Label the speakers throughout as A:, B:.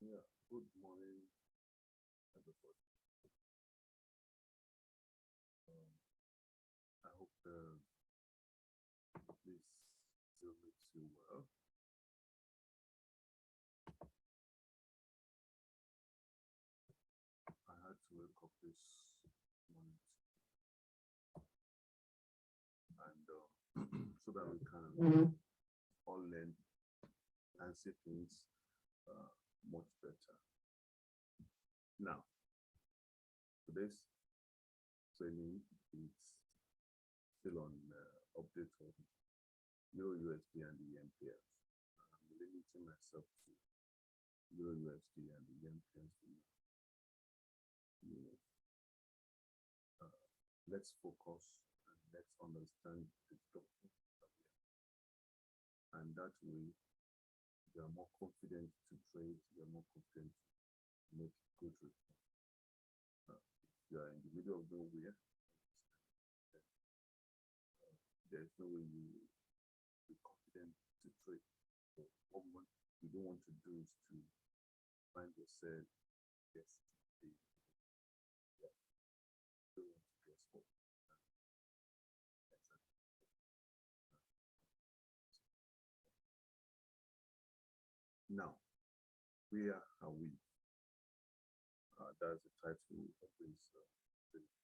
A: Yeah, good morning, everybody. Um, I hope this still makes you well. I had to wake up this morning and so that we can all learn and see things much better. Now, today's training is still on update of Eurusd and the MPS. I'm limiting myself to Eurusd and the MPS. Let's focus and let's understand the structure that we have. And that way, you are more confident to trade, you are more confident to make good returns. If you are in the middle of nowhere, there's no way you be confident to trade. So what you don't want to do is to find yourself yesterday. Yeah. You don't want to guess what. Now, where are we? That's the title of this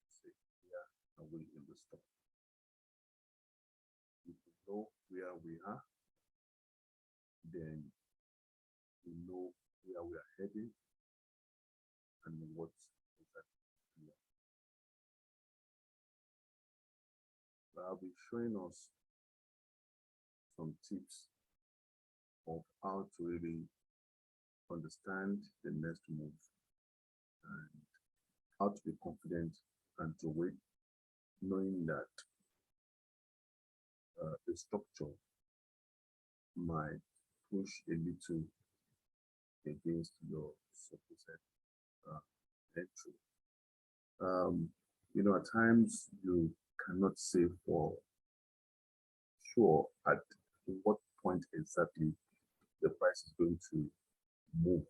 A: say, where are we in the stock? If we know where we are, then we know where we are heading and what exactly we are. But I'll be showing us some tips of how to really understand the next move and how to be confident and to wait, knowing that the structure might push a little against your supposed entry. At times you cannot say for sure at what point exactly the price is going to move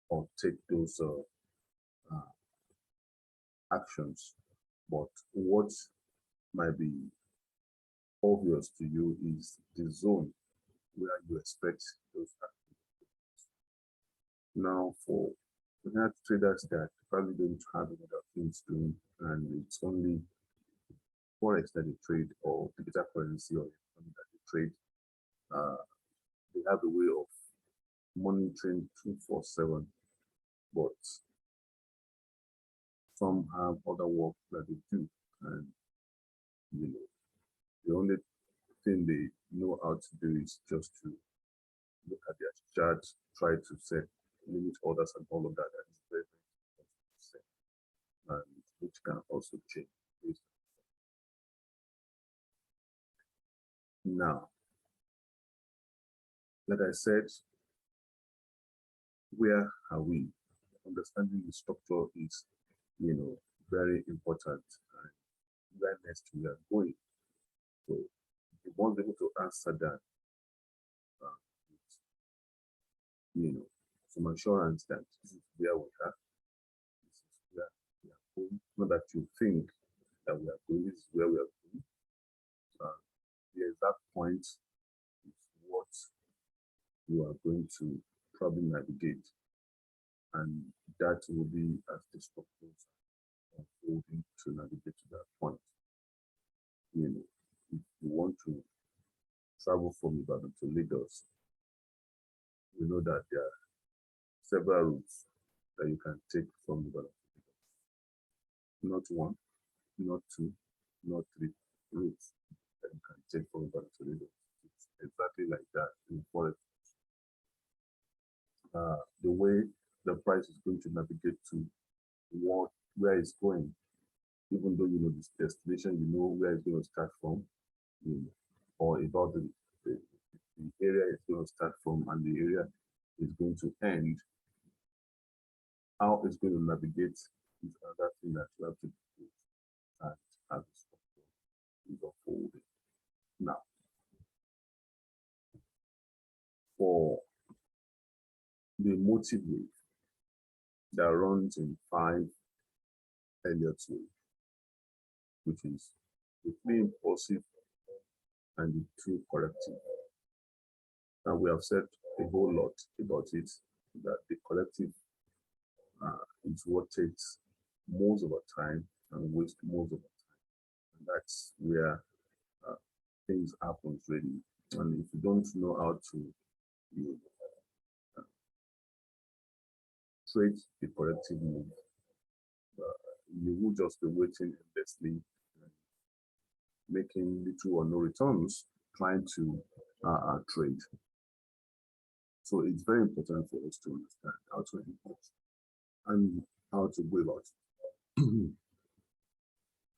A: or take those actions. But what might be obvious to you is the zone where you expect those actions. Now, for traders that probably don't have any other things doing, and it's only forex that they trade or digital currency or economy that they trade, they have a way of monitoring 247, but some have other work that they do, and the only thing they know how to do is just to look at their charts, try to set limit orders and all of that. That is very, very important to set, and which can also change. Now, like I said, where are we? Understanding the structure is, very important, and where next we are going. So, you want to be able to answer that, some assurance that this is where we are, this is where we are going. Not that you think that we are going, this is where we are going. The exact point is what you are going to probably navigate, and that will be as the structures unfolding to navigate to that point. If you want to travel from Ibadan to Lagos, you know that there are several routes that you can take from Ibadan to Lagos. Not one, not two, not three routes that you can take from Ibadan to Lagos. It's exactly like that in forex. The way the price is going to navigate to where it's going, even though you know this destination, you know where it's going to start from, or about the area it's going to start from and the area is going to end. How it's going to navigate is another thing that you have to do and as the structure is unfolding. Now, for the motive wave that runs in 5 Elliott wave, which is the 3 impulsive and the 2 corrective. And we have said a whole lot about it, that the collective is what takes most of our time and wastes most of our time. And that's where things happen really. And if you don't know how to trade the corrective move, you will just be waiting endlessly, making little or no returns, trying to trade. So it's very important for us to understand how to invest and how to go about it.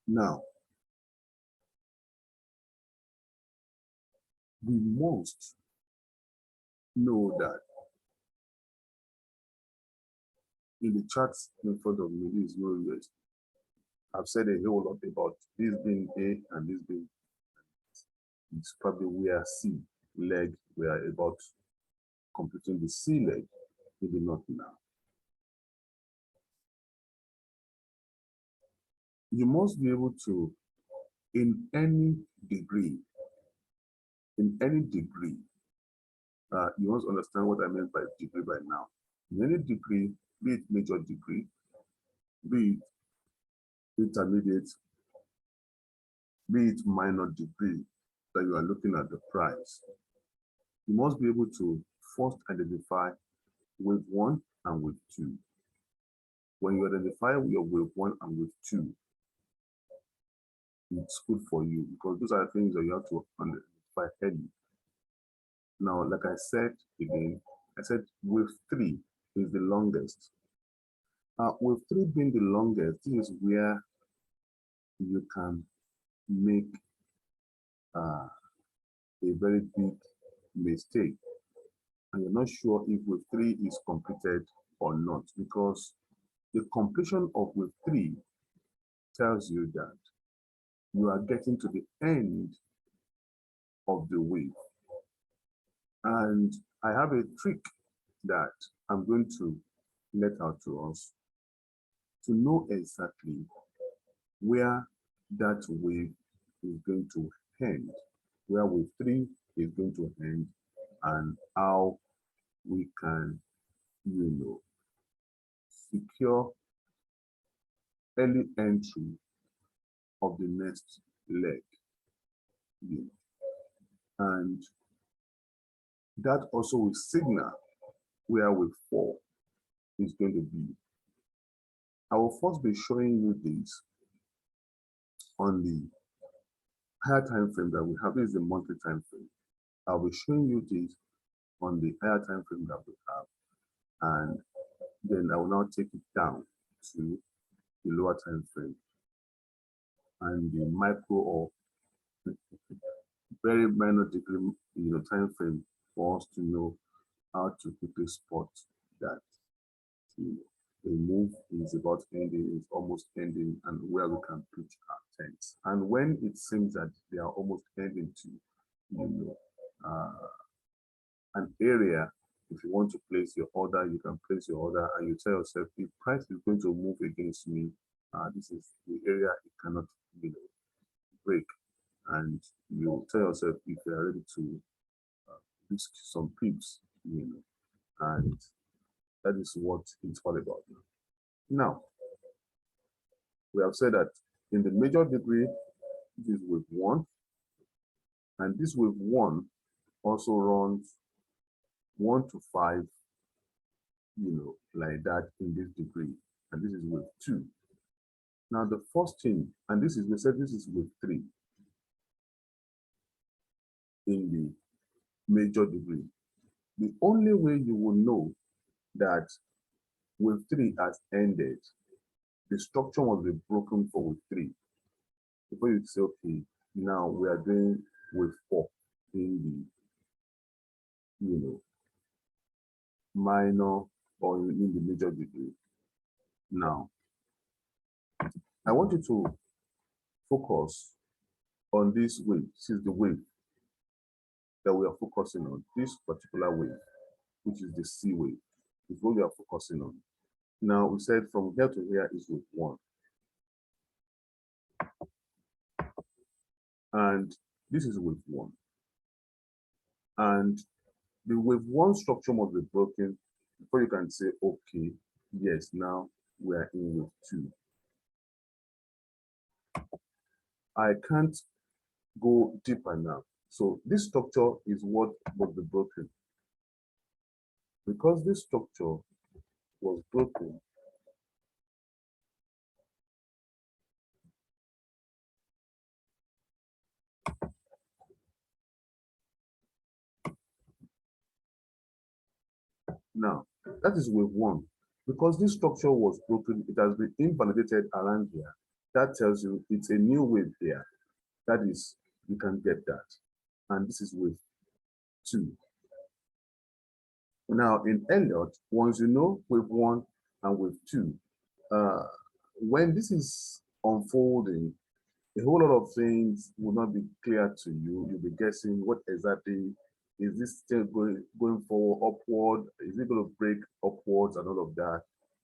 A: Now, we must know that in the charts in front of me, there is no Eurusd. I've said a whole lot about this being A and this being, it's probably where C leg, we are about completing the C leg, maybe not now. You must be able to, in any degree, you must understand what I meant by degree by now. In any degree, be it major degree, be it intermediate, be it minor degree, that you are looking at the price, you must be able to first identify wave 1 and wave 2. When you identify your wave 1 and wave 2, it's good for you because those are things that you have to identify early. Now, like I said again, I said wave 3 is the longest. Wave 3 being the longest, this is where you can make a very big mistake. And you're not sure if wave 3 is completed or not, because the completion of wave 3 tells you that you are getting to the end of the wave. And I have a trick that I'm going to let out to us to know exactly where that wave is going to end, where wave 3 is going to end, and how we can, secure early entry of the next leg. And that also will signal where wave 4 is going to be. I will first be showing you this on the higher time frame that we have. This is the monthly time frame. I'll be showing you this on the higher time frame that we have, and then I will now take it down to the lower time frame and the micro or very minor degree time frame for us to know how to quickly spot that a move is about ending, is almost ending, and where we can pitch our tents. And when it seems that they are almost ending to an area, if you want to place your order, you can place your order and you tell yourself, if price is going to move against me, this is the area it cannot break. And you tell yourself if you are ready to risk some pips, and that is what it's all about. Now, we have said that in the major degree, this is wave 1, and this wave 1 also runs 1 to 5, like that in this degree, and this is wave 2. Now, the first thing, and we said this is wave 3 in the major degree. The only way you will know that wave 3 has ended, the structure must be broken for wave 3 before you say, okay, now we are doing wave 4 in the minor or in the major degree. Now, I want you to focus on this wave. This is the wave that we are focusing on, this particular wave, which is the C wave. is what we are focusing on. Now we said from here to here is wave 1. And this is wave 1. And the wave 1 structure must be broken before you can say, okay, yes, now we are in wave 2. I can't go deeper now. So this structure is what must be broken. Because this structure was broken, now that is wave 1. Because this structure was broken, it has been invalidated around here. That tells you it's a new wave here. That is, you can get that. And this is wave 2. Now in Elliott, once you know wave 1 and wave 2, when this is unfolding, a whole lot of things will not be clear to you. You'll be guessing what exactly is this still going forward, upward? Is it going to break upwards and all of that?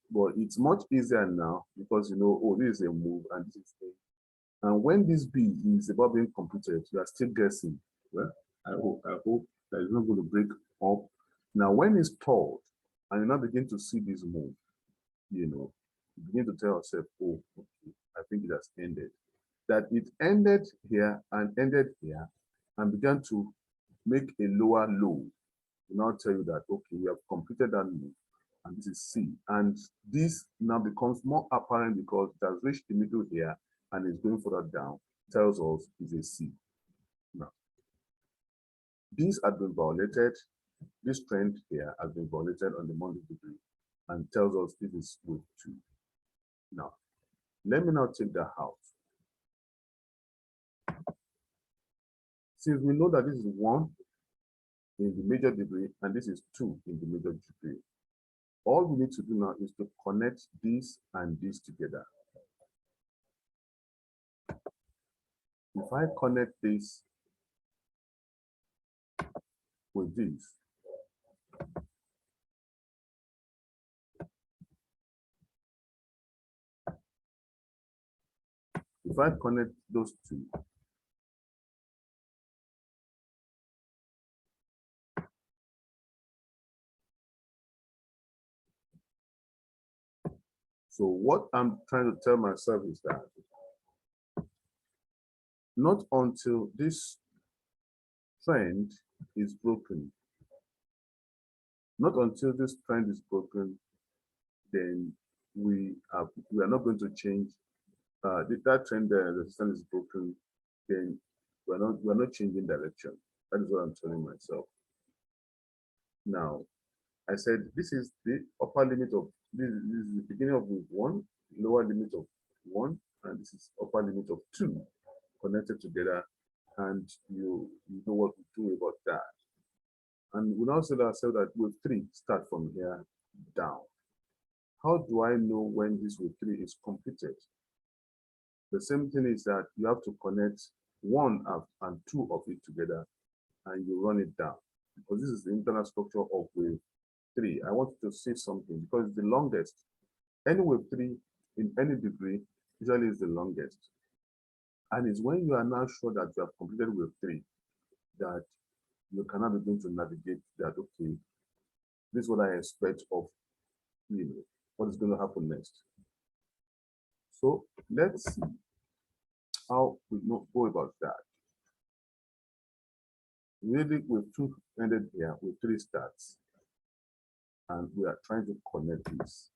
A: But it's much easier now because you know, oh, this is a move and this is a. And when this B is about being completed, you are still guessing. Well, I hope that it's not going to break up. Now, when it's stalled and you now begin to see this move, you know, you begin to tell yourself, oh, okay, I think it has ended. That it ended here and ended here and began to make a lower low. To now tell you that, okay, we have completed that move and this is C. And this now becomes more apparent because it has reached the middle here and is going further down, tells us it's a C. Now, these have been violated. This trend here has been violated on the Monday degree and tells us this is wave 2. Now, let me now take that out. Since we know that this is 1 in the major degree and this is 2 in the major degree, all we need to do now is to connect this and this together. If I connect this with this, if I connect those two, so what I'm trying to tell myself is that not until this trend is broken, not until this trend is broken, then we are not going to change. That trend, the resistance is broken, then we're not changing direction. That is what I'm telling myself. Now, I said this is the upper limit of this is the beginning of wave 1, lower limit of 1, and this is upper limit of 2 connected together, and you know what to do about that. And we now say to ourselves that wave 3 start from here down. How do I know when this wave 3 is completed? The same thing is that you have to connect 1 and 2 of it together, and you run it down, because this is the internal structure of wave 3. I want you to see something because it's the longest. Any wave 3 in any degree usually is the longest. And it's when you are now sure that you have completed wave 3 that you cannot begin to navigate that, okay, this is what I expect of, you know, what is going to happen next. So let's see how we go about that. Really, wave 2 ended here, wave 3 starts. And we are trying to connect this.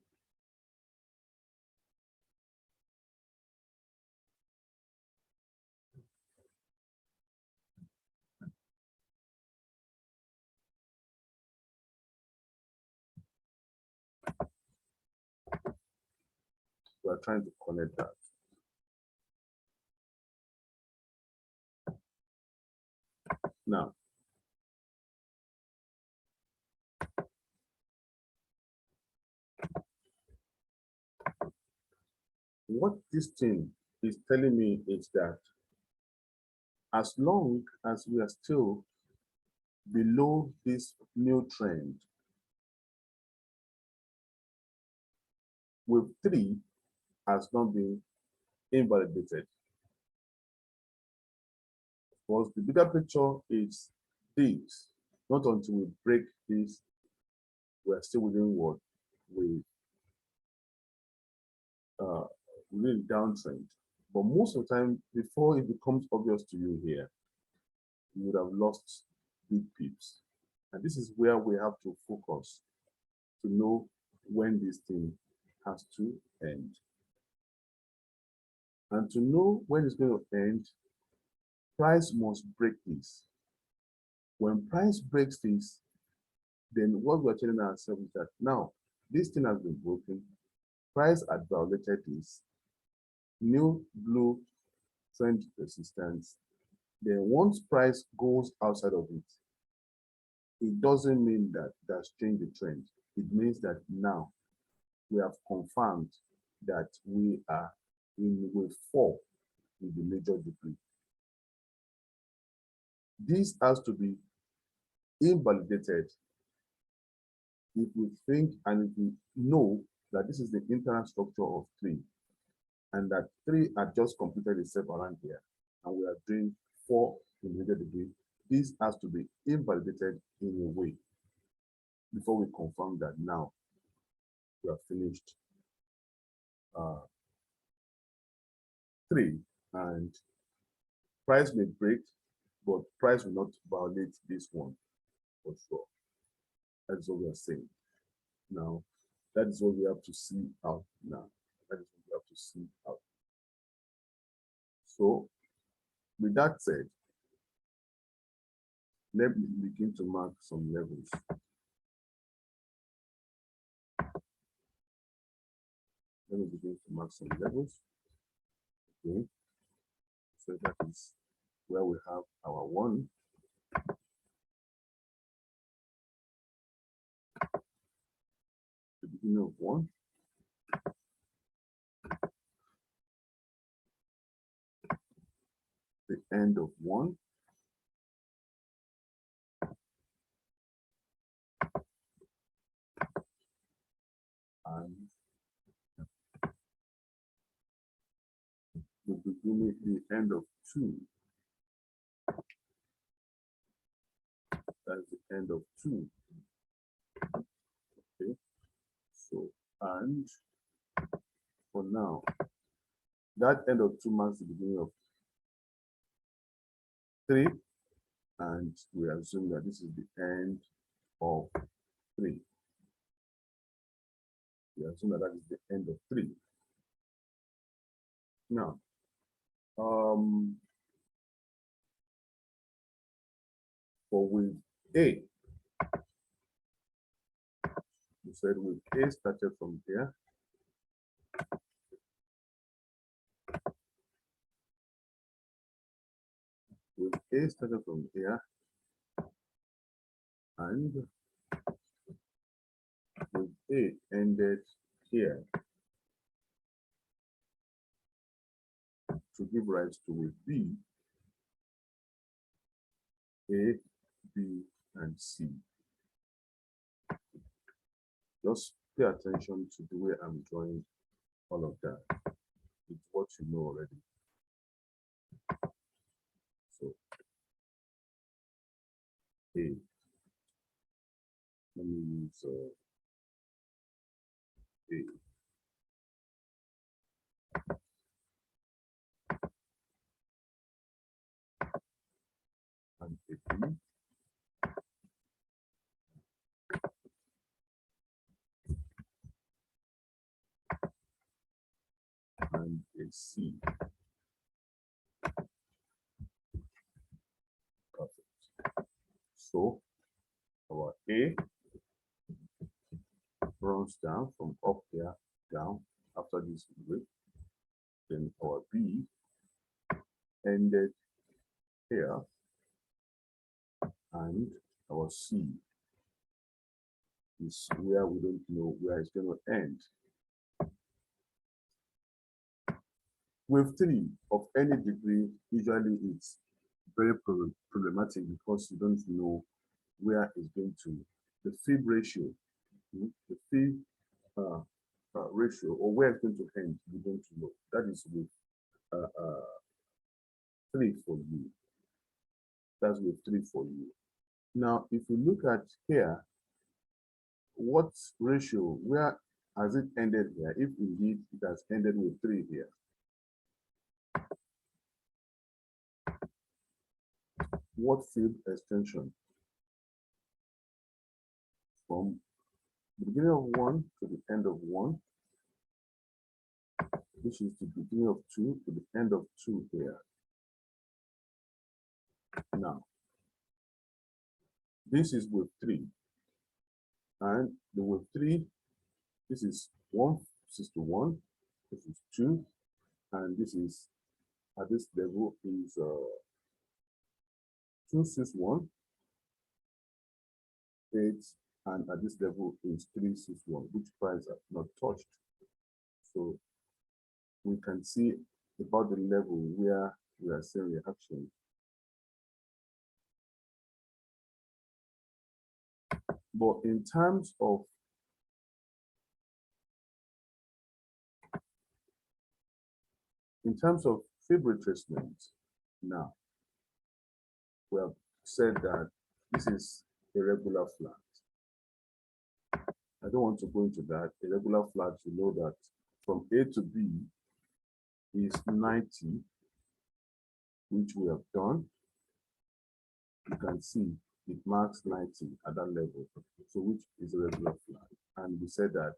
A: We are trying to connect that. Now, what this thing is telling me is that as long as we are still below this new trend, with 3 has not been invalidated. Because the bigger picture is this. Not until we break this, we are still within what we within downtrend. But most of the time, before it becomes obvious to you here, you would have lost big pips. And this is where we have to focus to know when this thing has to end. And to know when it's going to end, price must break this. When price breaks this, then what we're telling ourselves is that now this thing has been broken, price had violated this, new blue trend resistance. Then once price goes outside of it, it doesn't mean that that's changed the trend. It means that now we have confirmed that we are in wave 4 with the major debris. This has to be invalidated if we think and if we know that this is the internal structure of 3 and that 3 had just completed itself around here and we are doing 4 in major degree. This has to be invalidated in a way before we confirm that now we have finished 3 and price may break, but price will not violate this one for sure. That's what we are saying. Now, that is what we have to see out now. That is what we have to see out. So, with that said, let me begin to mark some levels. Let me begin to mark some levels. Okay. So that is where we have our 1. The beginning of 1. The end of 1. And the beginning, the end of 2. That's the end of 2. Okay. So, and for now, that end of 2 marks the beginning of 3. And we assume that this is the end of 3. We assume that that is the end of 3. Now, for with A, we said with A started from here. With A started from here. And with A ended here to give rise to with B, A, B, and C. Just pay attention to the way I'm drawing all of that. It's what you know already. So, A. Let me use A. And a B. And a C. Perfect. So our A runs down from up here down after this width. Then our B ended here, and our C is where we don't know where it's going to end. With 3 of any degree, usually it's very problematic because you don't know where it's going to. The fib ratio, the fib ratio, or where it's going to end, we don't know. That is with 3 for you. That's with 3 for you. Now, if you look at here, what ratio, where has it ended here? If indeed it has ended with 3 here. What field extension? From the beginning of 1 to the end of 1, which is the beginning of 2 to the end of 2 here. Now, this is with 3. And the with 3, this is 1, 6 to 1, this is 2, and this is at this level is 2, 6, 1, 8, and at this level is 3, 6, 1, which price are not touched. So we can see about the level where we are seeing reaction. But in terms of fib retracement, now we have said that this is a regular flat. I don't want to go into that. A regular flat, you know that from A to B is 90, which we have done. You can see it marks 90 at that level, so which is a regular flat. And we said that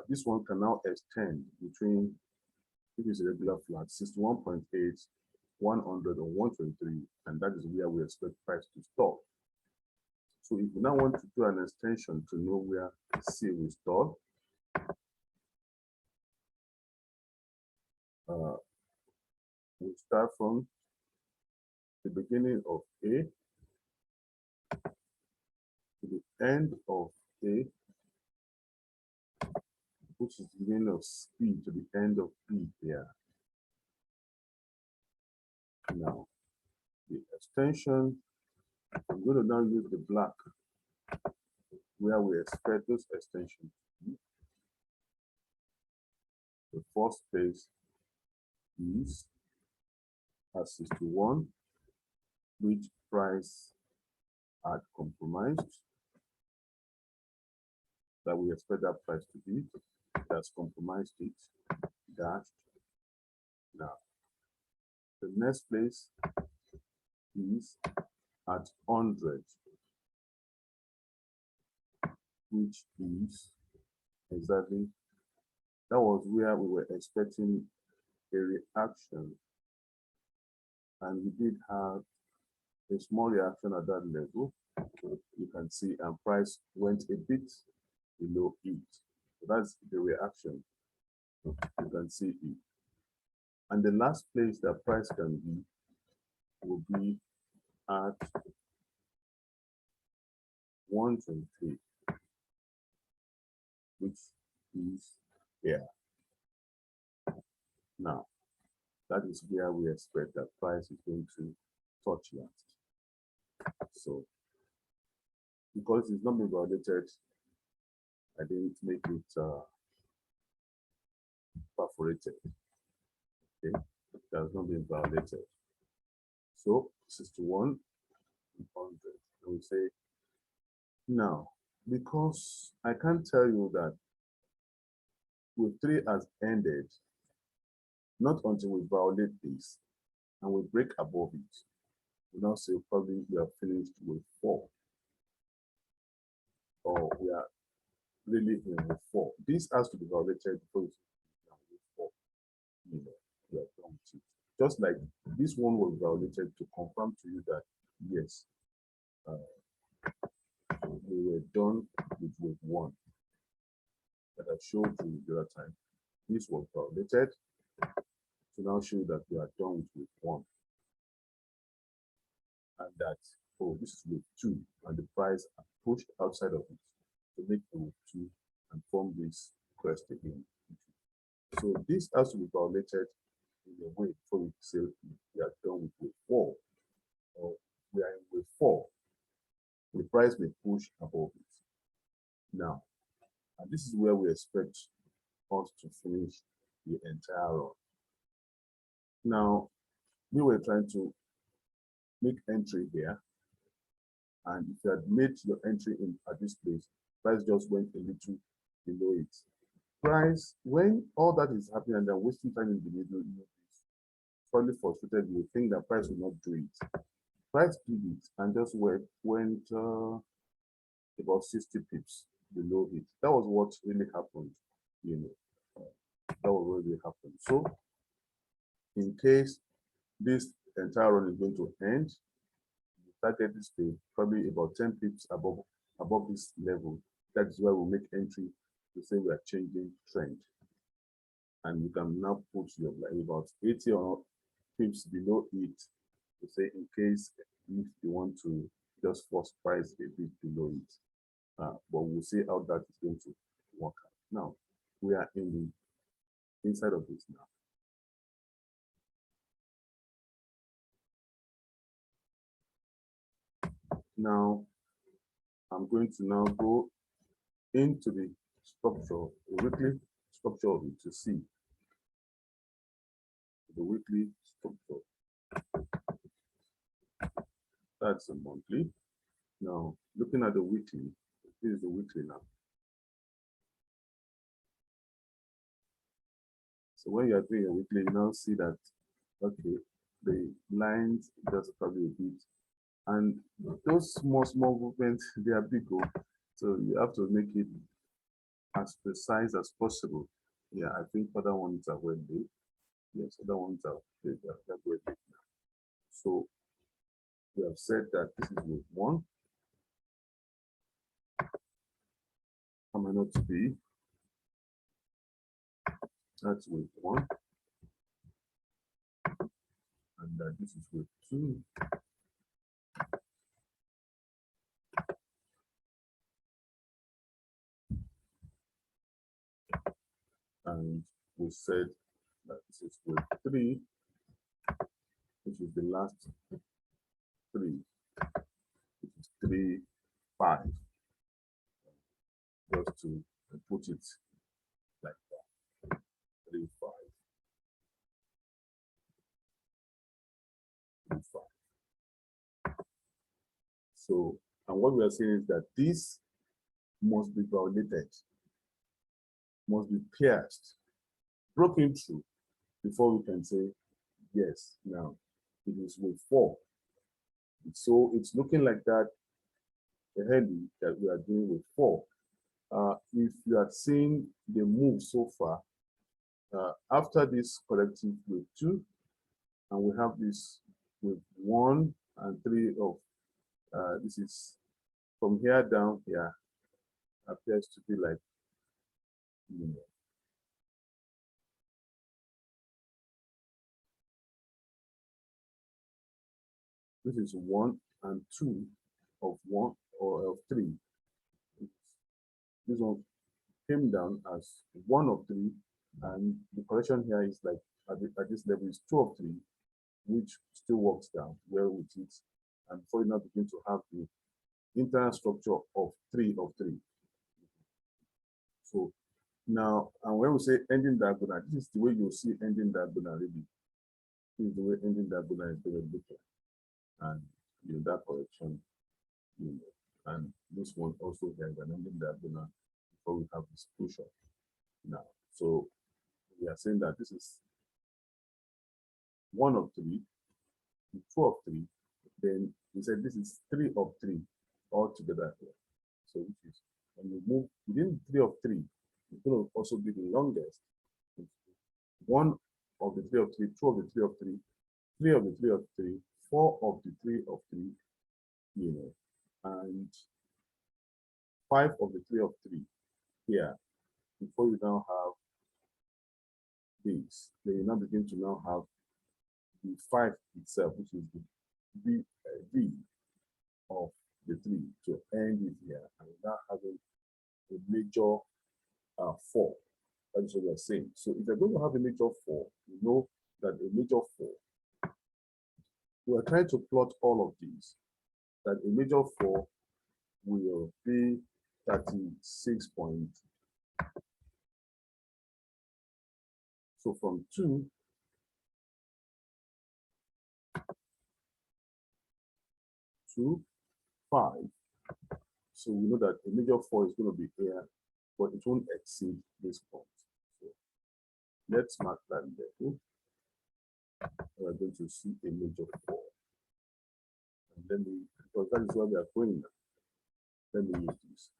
A: this one can now extend between, if it's a regular flat, 61.8, 100 or 123, and that is where we expect price to stop. So if we now want to do an extension to know where C will stop, we start from the beginning of A to the end of A, which is the beginning of C to the end of B here. Now, the extension, I'm going to now use the black where we expect those extensions to be. The first place is at 61, which price had compromised, that we expect that price to be. That's compromised it, dashed. Now, the next place is at 100, which is exactly, that was where we were expecting a reaction, and we did have a small reaction at that level. You can see, and price went a bit below it. So that's the reaction. You can see it. And the last place that price can be will be at 123, which is here. Now, that is where we expect that price is going to touch that. So, because it's not been validated, I didn't make it perforated. Okay, it has not been validated. So 61, 100. And we say now, because I can't tell you that with 3 has ended, not until we violate this and we break above it. We now say probably we are finished with 4, or we are really in with 4. This has to be violated before it's with 4. You know, we are done with it. Just like this one was violated to confirm to you that yes, we were done with wave 1 that I showed you the other time. This was violated to now show that we are done with wave 1, and that, oh, this is wave 2, and the price are pushed outside of it to make the wave 2 and form this crest again. So this has to be violated in a way before we say we are done with wave 4, or we are in wave 4. The price may push above it. Now, and this is where we expect us to finish the entire run. Now, we were trying to make entry here, and if you had made your entry in at this place, price just went a little below it. Price, when all that is happening and they're wasting time in the middle, probably frustrated, you think that price will not do it. Price did it and just went about 60 pips below it. That was what really happened, that was what really happened. So, in case this entire run is going to end, the target is probably about 10 pips above this level. That is why we make entry to say we are changing trend. And you can now put your about 80 or pips below it to say in case if you want to just force price a bit below it. But we'll see how that is going to work out. Now, we are in the inside of this now. Now, I'm going to now go into the structure, the weekly structure of it to see the weekly structure. That's a monthly. Now, looking at the weekly, this is the weekly now. So when you are doing a weekly, you now see that, okay, the lines just probably a bit. And those small movements, they are big. So you have to make it as precise as possible. Yeah, I think other ones are well big. Yes, other ones are well big now. So we have said that this is wave 1. How am I not to be? That's wave 1. And this is wave 2. And we said that this is wave 3, which is the last 3, which is 3, 5. Just to put it like that. 3, 5. 3, 5. So, and what we are saying is that this must be violated, must be pierced, broken through before we can say yes. Now it is wave 4. So it's looking like that early that we are doing wave 4. If you are seeing the move so far, after this collective wave 2, and we have this wave 1 and 3 of this is from here down here appears to be like, this is 1 and 2 of 1 or of 3. This one came down as 1 of 3, and the correction here is like at this level is 2 of 3, which still works down well with it. And before you now begin to have the internal structure of 3 of 3. So now, and when we say ending diagonal, this is the way you'll see ending diagonal really. This is the way ending diagonal is going to look like. And that correction, and this one also has an ending diagonal before we have this push up now. So we are saying that this is 1 of 3, 2 of 3, then we said this is 3 of 3 all together here. So which is when you move within 3 of 3, it's going to also be the longest. 1 of the 3 of 3, 2 of the 3 of 3, 3 of the 3 of 3, 4 of the 3 of 3, and 5 of the 3 of 3 here. Before you now have this, then you now begin to now have the 5 itself, which is the V of the 3 to end it here, and now having a major 4. That is what we are saying. So if you're going to have a major 4, you know that a major 4, we are trying to plot all of these, that a major 4 will be 36 point So from 2 to 5. So we know that a major 4 is going to be here, but it won't exceed this point. So let's mark that level. We are going to see a major 4. And then because that is where we are going now. Let me use this.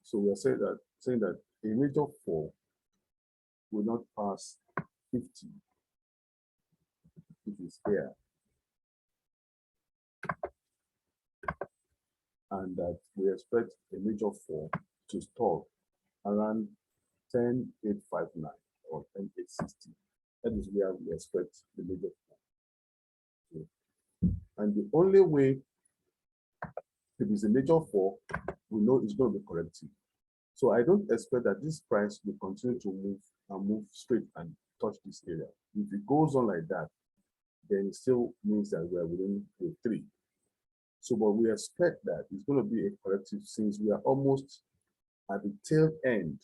A: So we are saying that a major 4 will not pass 50, which is here. And that we expect a major 4 to stop around 10,859 or 10,860. That is where we expect the major 4. And the only way, if it's a major 4, we know it's going to be corrective. So I don't expect that this price will continue to move and move straight and touch this area. If it goes on like that, then it still means that we are within the 3. So, but we expect that it's going to be a corrective since we are almost at the tail end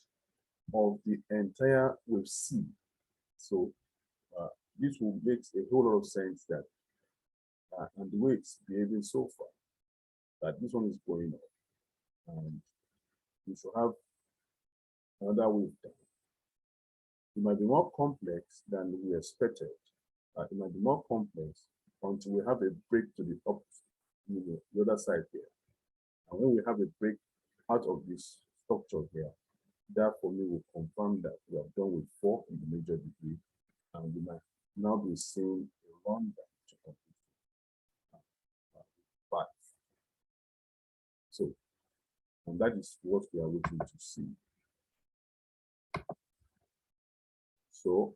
A: of the entire wave C. So, this will make a whole lot of sense that, and the way it's behaving so far, that this one is going up. And we should have another wave down. It might be more complex than we expected. It might be more complex until we have a break to the up, the other side here. And when we have a break out of this structure here, that for me will confirm that we have done with 4 in the major degree, and we might now be seeing a run down to complete 5. So, and that is what we are waiting to see. So,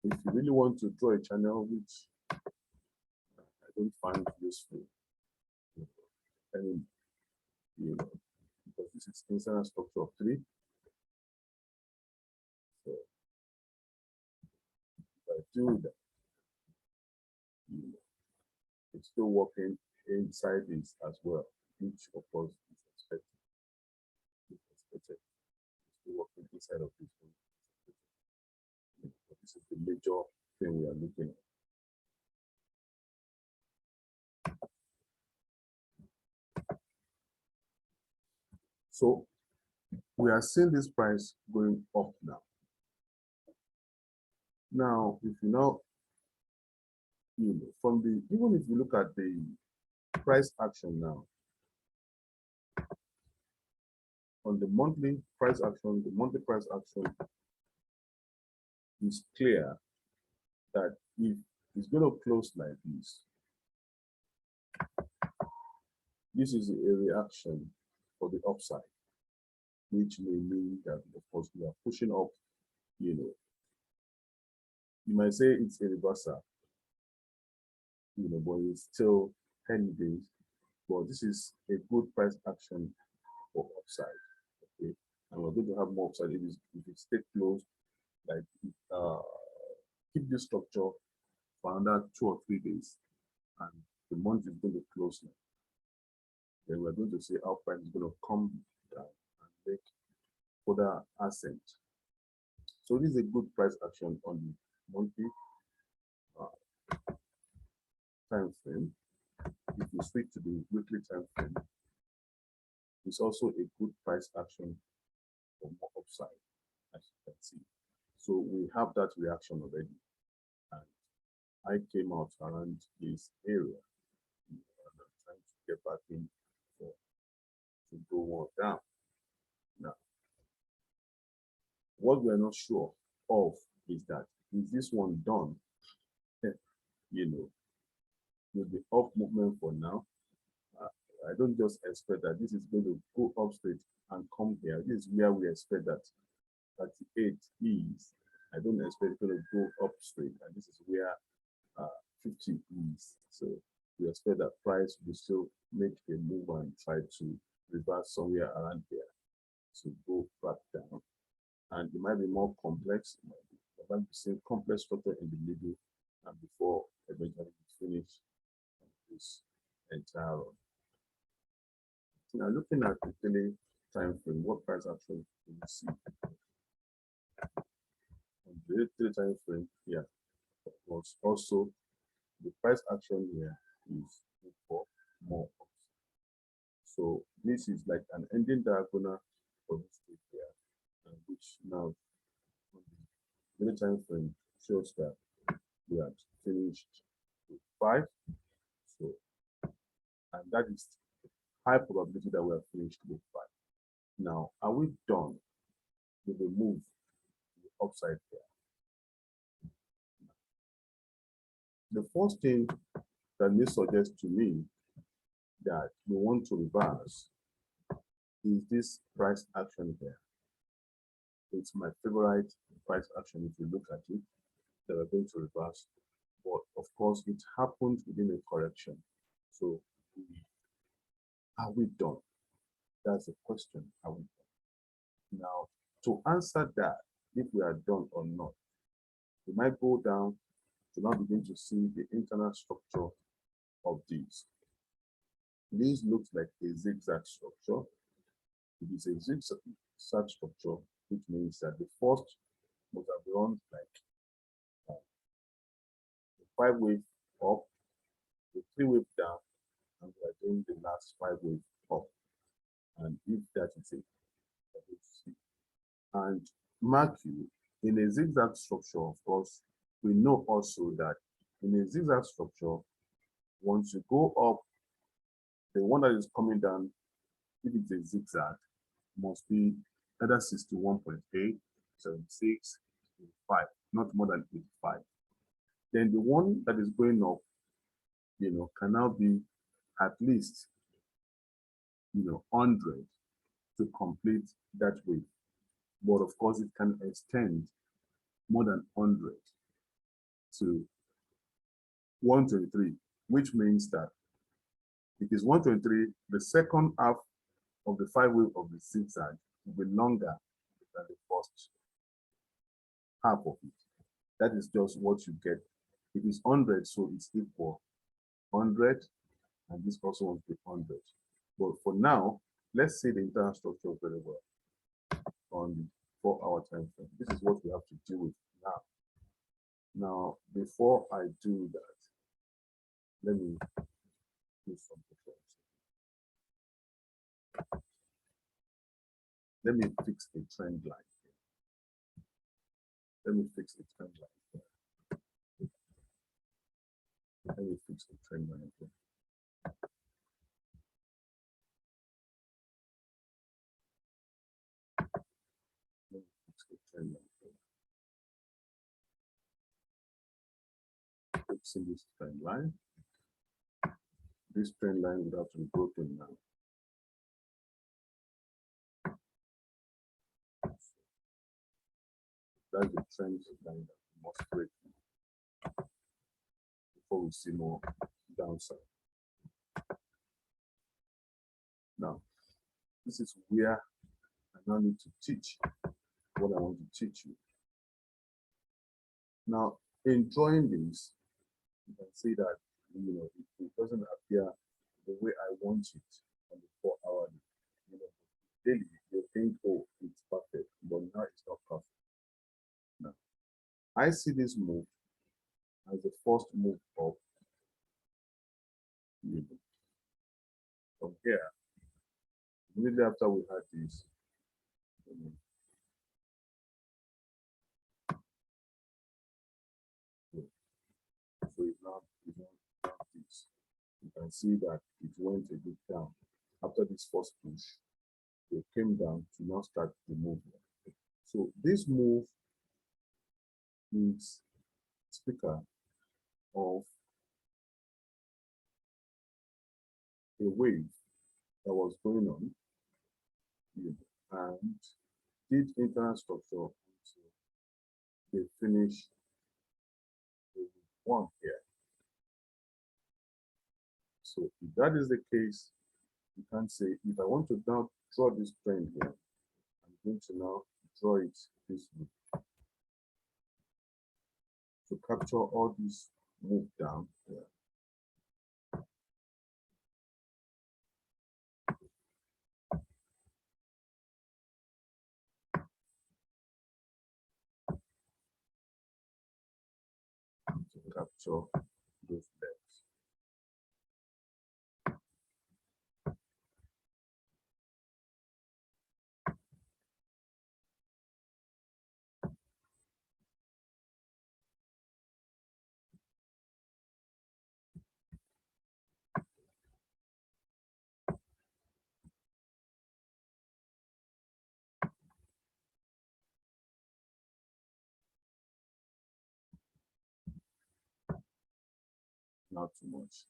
A: if you really want to draw a channel which I don't find useful, and because this is inside a structure of 3. So if I do that, it's still working inside this as well, which of course is expected. It's still working inside of this one. This is the major thing we are looking at. So we are seeing this price going up now. Now, if you know, from the, even if you look at the price action now, on the monthly price action, the monthly price action is clear that if it's going to close like this is a reaction for the upside, which may mean that, of course, we are pushing up, you might say it's a reversal, but it's still 10 days. But this is a good price action for upside, okay? And we're going to have more upside if it stays closed, like keep this structure for another 2 or 3 days, and the month is going to close now. Then we're going to see how price is going to come down and make further ascent. So this is a good price action on the monthly time frame. If you switch to the weekly time frame, it's also a good price action for more upside, as you can see. So we have that reaction already, and I came out around this area, and I'm trying to get back in to go more down. Now, what we're not sure of is that, is this one done? With the up movement for now, I don't just expect that this is going to go up straight and come here. This is where we expect that 38 is. I don't expect it to go up straight, and this is where 50 is. So we expect that price will still make a move and try to reverse somewhere around here to go back down. And it might be more complex. It might be same complex structure in the middle, and before eventually it's finished this entire run. Now, looking at the daily time frame, what price action do you see? On the daily time frame, yeah, of course, also the price action here is for more. So this is like an ending diagonal for this trade here, which now on the daily time frame shows that we have finished with 5. So, and that is high probability that we have finished with 5. Now, are we done with the move to the upside here? The first thing that may suggest to me that we want to reverse is this price action here. It's my favorite price action if you look at it, that we're going to reverse. But of course, it happened within a correction. So are we done? That's the question. Are we done? Now, to answer that, if we are done or not, we might go down to now begin to see the internal structure of these. This looks like a zigzag structure. It is a zigzag structure, which means that the first must have run like the 5-wave up, the 3-wave down, and we are doing the last 5-wave up. And if that is it, and mark you, in a zigzag structure, of course, we know also that in a zigzag structure, once you go up, the one that is coming down, if it's a zigzag, must be either 61.8, 76, 85, not more than 85. Then the one that is going up, can now be at least, 100 to complete that wave. But of course, it can extend more than 100 to 123, which means that it is 123, the second half of the 5-wave of the zigzag will be longer than the first half of it. That is just what you get. It is 100, so it's equal 100, and this also wants to be 100. But for now, let's see the internal structure very well on the 4-hour time frame. This is what we have to deal with now. Now, before I do that, let me do something first. Let me fix a trend line here. Let me fix a trend line here. Let me fix a trend line here. Let me fix a trend line here. Fixing this trend line. This trend line would have to be broken now. That's the trend line that we must break before we see more downside. Now, this is where I now need to teach what I want to teach you. Now, in drawing this, you can see that it doesn't appear the way I want it on the 4-hour. Daily you think, oh, it's perfect, but now it's not perfect. Now, I see this move as the first move up. From here, immediately after we had this, so it's not this. You can see that it went a bit down. After this first push, it came down to now start the movement. So this move is speaker of a wave that was going on, and did internal structure until they finish the one here. So if that is the case, you can say, if I want to now draw this trend here, I'm going to now draw it this way to capture all this move down here. capture those legs. Not too much.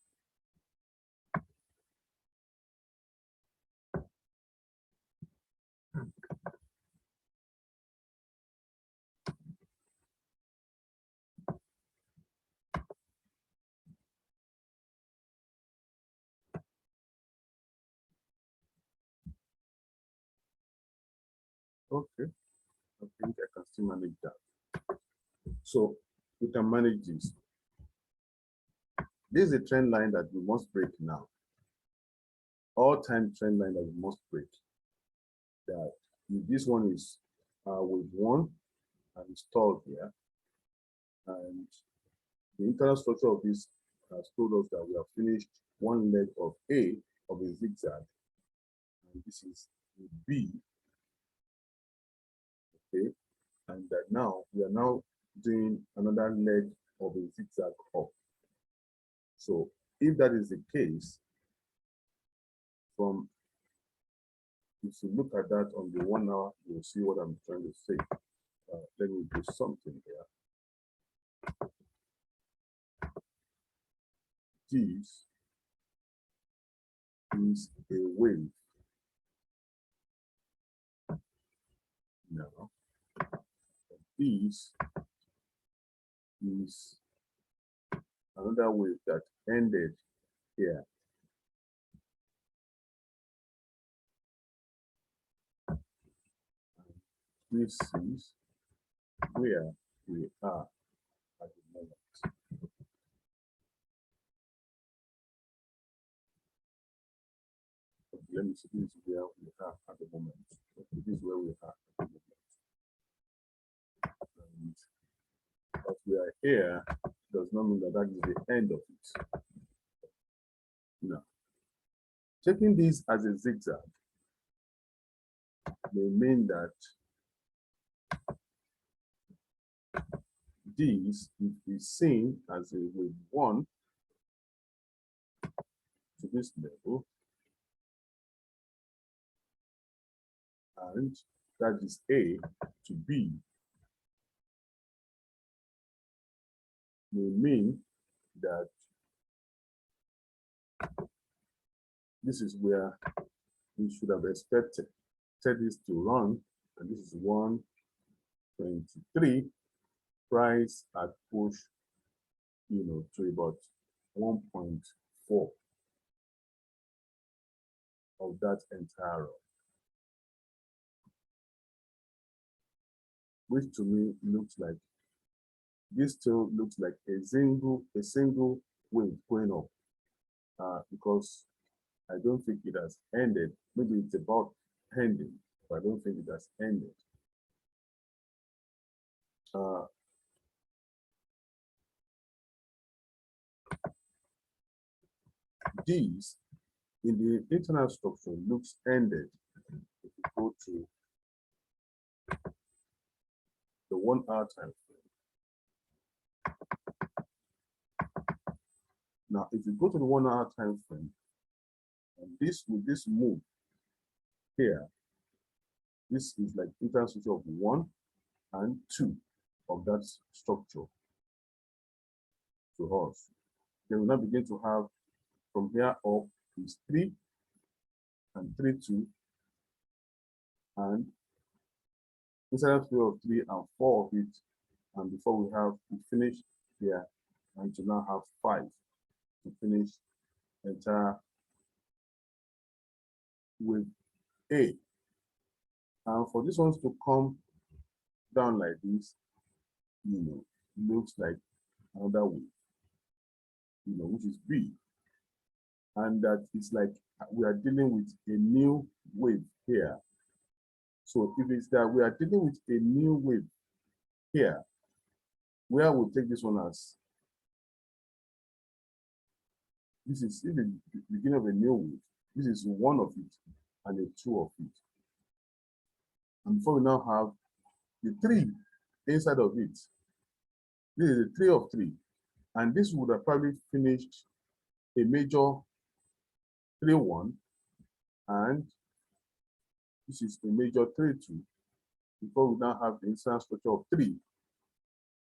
A: Okay, I think I can still manage that. So we can manage this. This is a trend line that we must break now. All-time trend line that we must break. That if this one is with 1 and installed here, and the internal structure of this has told us that we have finished one leg of A of a zigzag, and this is B. Okay, and that now we are now doing another leg of a zigzag up. So if that is the case, from if you look at that on the 1 hour, you'll see what I'm trying to say. Let me do something here. This is a wave. Now, this is another wave that ended here. This is where we are at the moment. Let me see, this is where we are at the moment. This is where we are at the moment. And that we are here does not mean that that is the end of it. No. Taking this as a zigzag may mean that this is seen as a wave 1 to this level, and that is A to B, may mean that this is where we should have expected this to run, and this is 123. Price at push, to about 1.4 of that entire run, which to me looks like this still looks like a single wave going up, because I don't think it has ended. Maybe it's about ending, but I don't think it has ended. These in the internal structure looks ended. If you go to the 1 hour time frame. Now, if you go to the 1 hour time frame, and this with this move here, this is like internal structure of 1 and 2 of that structure to us. Then we now begin to have from here up is 3 and 3, 2, and inside of 3 and 4 of it, and before we finish here, and to now have 5 to finish entire with A. And for these ones to come down like this, looks like another wave, which is B. And that is like we are dealing with a new wave here. So if it's that we are dealing with a new wave here, where we'll take this one as This is in the beginning of a new wave. This is one of it and a two of it. And before we now have the three inside of it. This is a 3 of 3. And this would have probably finished a major 3-1. And this is a major 3-2. Before we now have the instance structure of 3.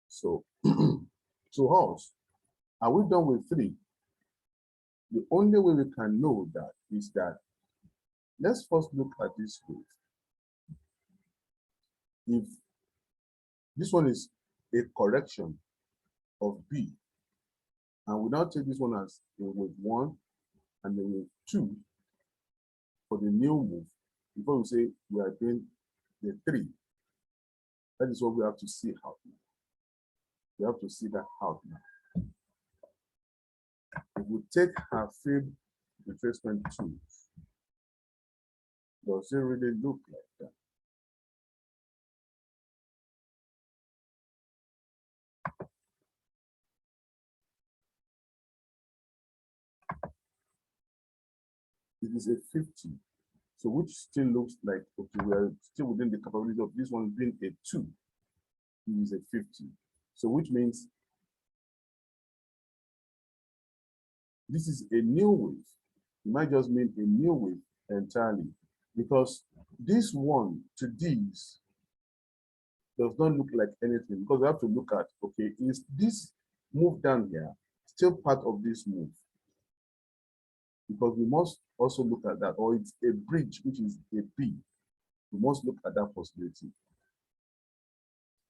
A: So to us, are we done with 3? The only way we can know that is that, let's first look at this wave. If this one is a correction of B, and we now take this one as a wave 1 and then wave 2 for the new move, before we say we are doing the 3, that is what we have to see out now. We have to see that out now. If we take our field retracement tools, does it really look like that? It is a 50, so which still looks like, okay, we are still within the capability of this one being a 2. It is a 50. So which means this is a new wave. It might just mean a new wave entirely, because this one to these does not look like anything, because we have to look at, okay, is this move down here still part of this move? Because we must also look at that, or it's a bridge, which is a B. We must look at that possibility.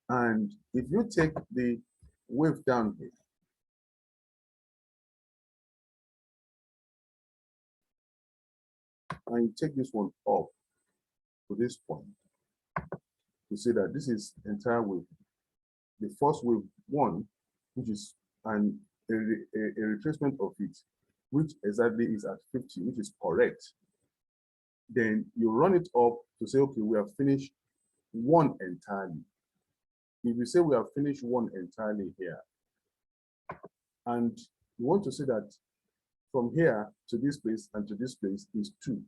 A: And if you take the wave down here, and you take this one up to this point, you see that this is entire wave. The first wave 1, which is a retracement of it, which exactly is at 50, which is correct. Then you run it up to say, okay, we have finished 1 entirely. If you say we have finished 1 entirely here, and you want to say that from here to this place and to this place is 2,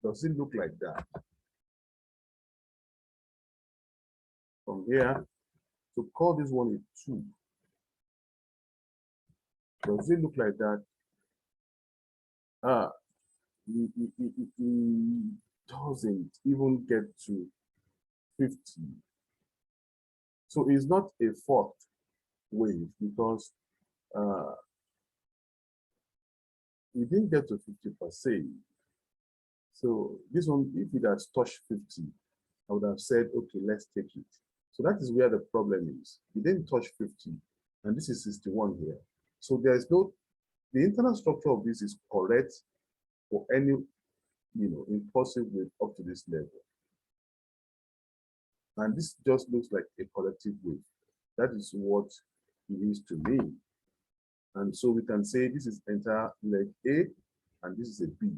A: does it look like that? From here to call this one a 2, does it look like that? It doesn't even get to 50. So it's not a fourth wave, because it didn't get to 50 per se. So this one, if it has touched 50, I would have said, okay, let's take it. So that is where the problem is. It didn't touch 50, and this is 61 here. So there is no, the internal structure of this is correct for any, impulsive wave up to this level. And this just looks like a collective wave. That is what it is to me. And so we can say this is entire leg A, and this is a B.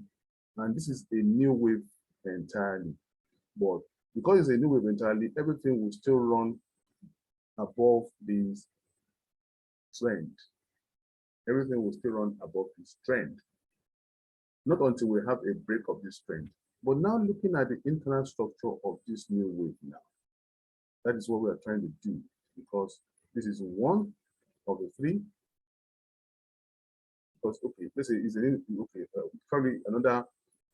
A: And this is a new wave entirely. But because it's a new wave entirely, everything will still run above this trend. Everything will still run above this trend. Not until we have a break of this trend. But now looking at the internal structure of this new wave now, that is what we are trying to do, because this is 1 of the 3. Because, okay, let's say it's probably another,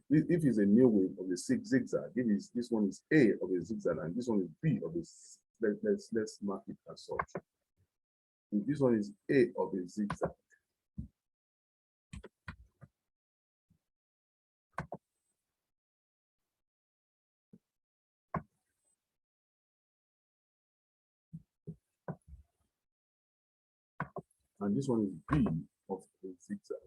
A: if it's a new wave of the zigzag, if this one is A of a zigzag and this one is B of a, let's mark it as such. If this one is A of a zigzag, and this one is B of a zigzag,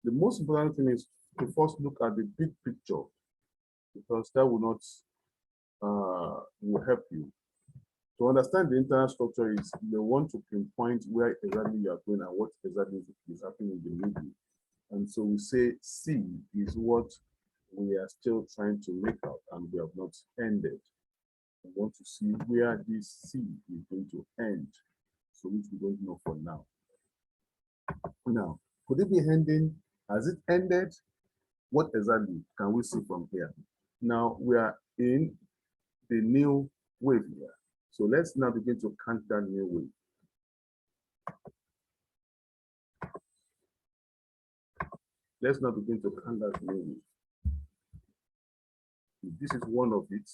A: the most important thing is to first look at the big picture, because that will not will help you. To understand the internal structure is you want to pinpoint where exactly you are going and what exactly is happening in the middle. And so we say C is what we are still trying to make out, and we have not ended. We want to see where this C is going to end. so which we don't know for now. Now, could it be ending? Has it ended? What exactly can we see from here? Now we are in the new wave here. So let's now begin to count that new wave. Let's now begin to count that new wave. This is one of it.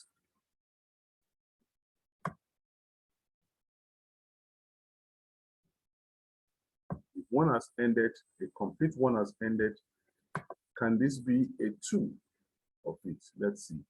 A: If one has ended, a complete one has ended, can this be a 2 of it? Let's see.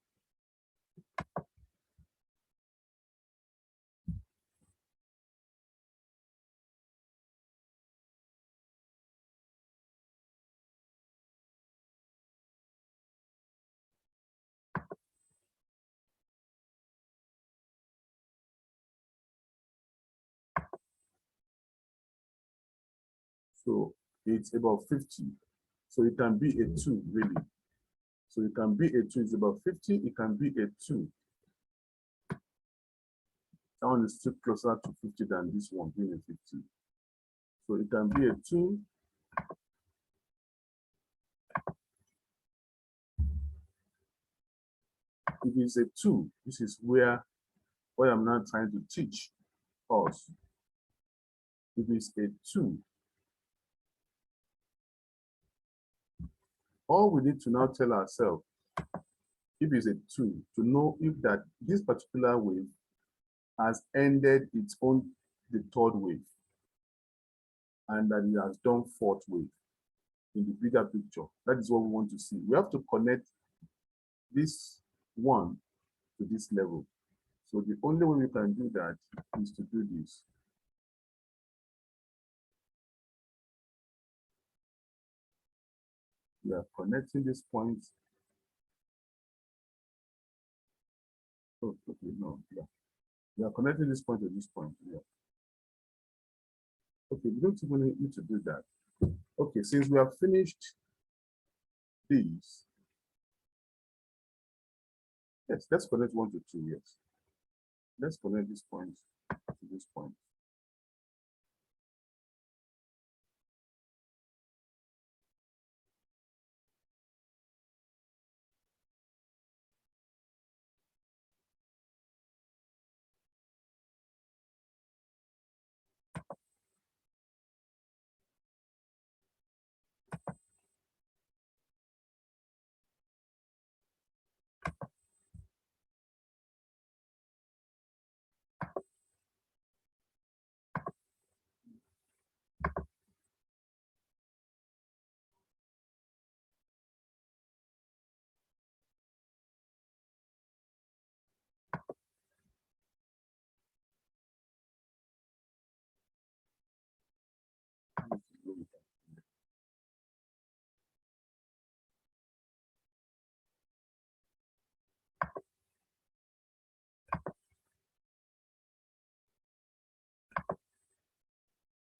A: So it's about 50. So it can be a 2, really. So it can be a 2. It's about 50. It can be a 2. That one is still closer to 50 than this one being a 50. So it can be a 2. If it's a 2, this is where what I'm now trying to teach us. If it's a 2, all we need to now tell ourselves, if it's a 2, to know if that this particular wave has ended its own, the third wave, and that it has done fourth wave in the bigger picture. That is what we want to see. We have to connect this one to this level. So the only way we can do that is to do this. We are connecting this point. Oh, okay, no, yeah. We are connecting this point to this point. Yeah. Okay, we don't even need to do that. Okay, since we have finished these, yes, let's connect 1 to 2. Yes. Let's connect this point to this point.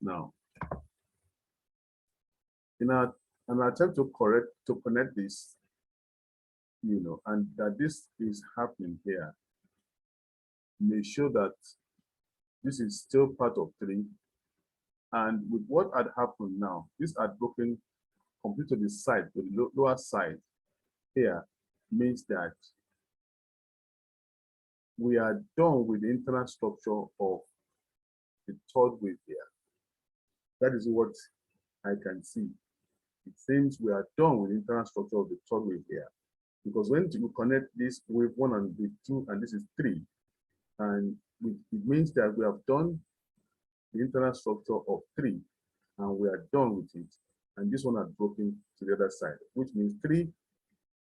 A: Now, in an attempt to connect this, and that this is happening here, may show that this is still part of 3. And with what had happened now, this had broken complete to the side, to the lower side here, means that we are done with the internal structure of the third wave here. That is what I can see. It seems we are done with the internal structure of the third wave here. Because when you connect this wave 1 and wave 2, and this is 3, and it means that we have done the internal structure of 3, and we are done with it. And this one has broken to the other side, which means 3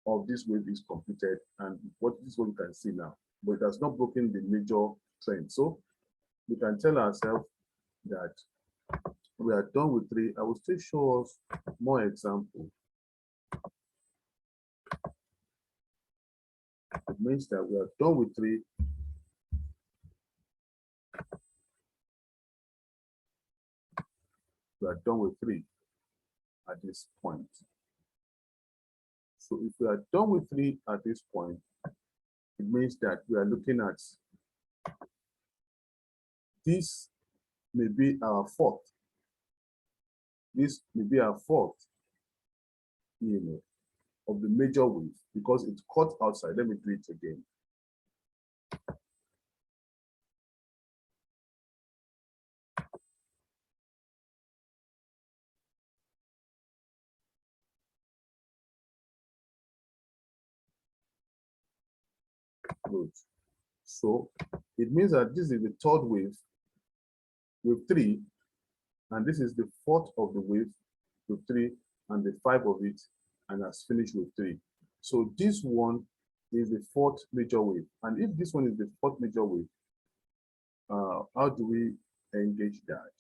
A: of this wave is completed, and this is what we can see now. But it has not broken the major trend. So we can tell ourselves that we are done with 3. I will still show us more examples. It means that we are done with 3. We are done with 3 at this point. So if we are done with 3 at this point, it means that we are looking at this may be our fault. This may be our fault, of the major wave because it's caught outside. Let me do it again. Good. So it means that this is the third wave, wave 3, and this is the fourth of the wave 3, and the 5 of it, and has finished with 3. So this one is the fourth major wave. And if this one is the fourth major wave, how do we engage that?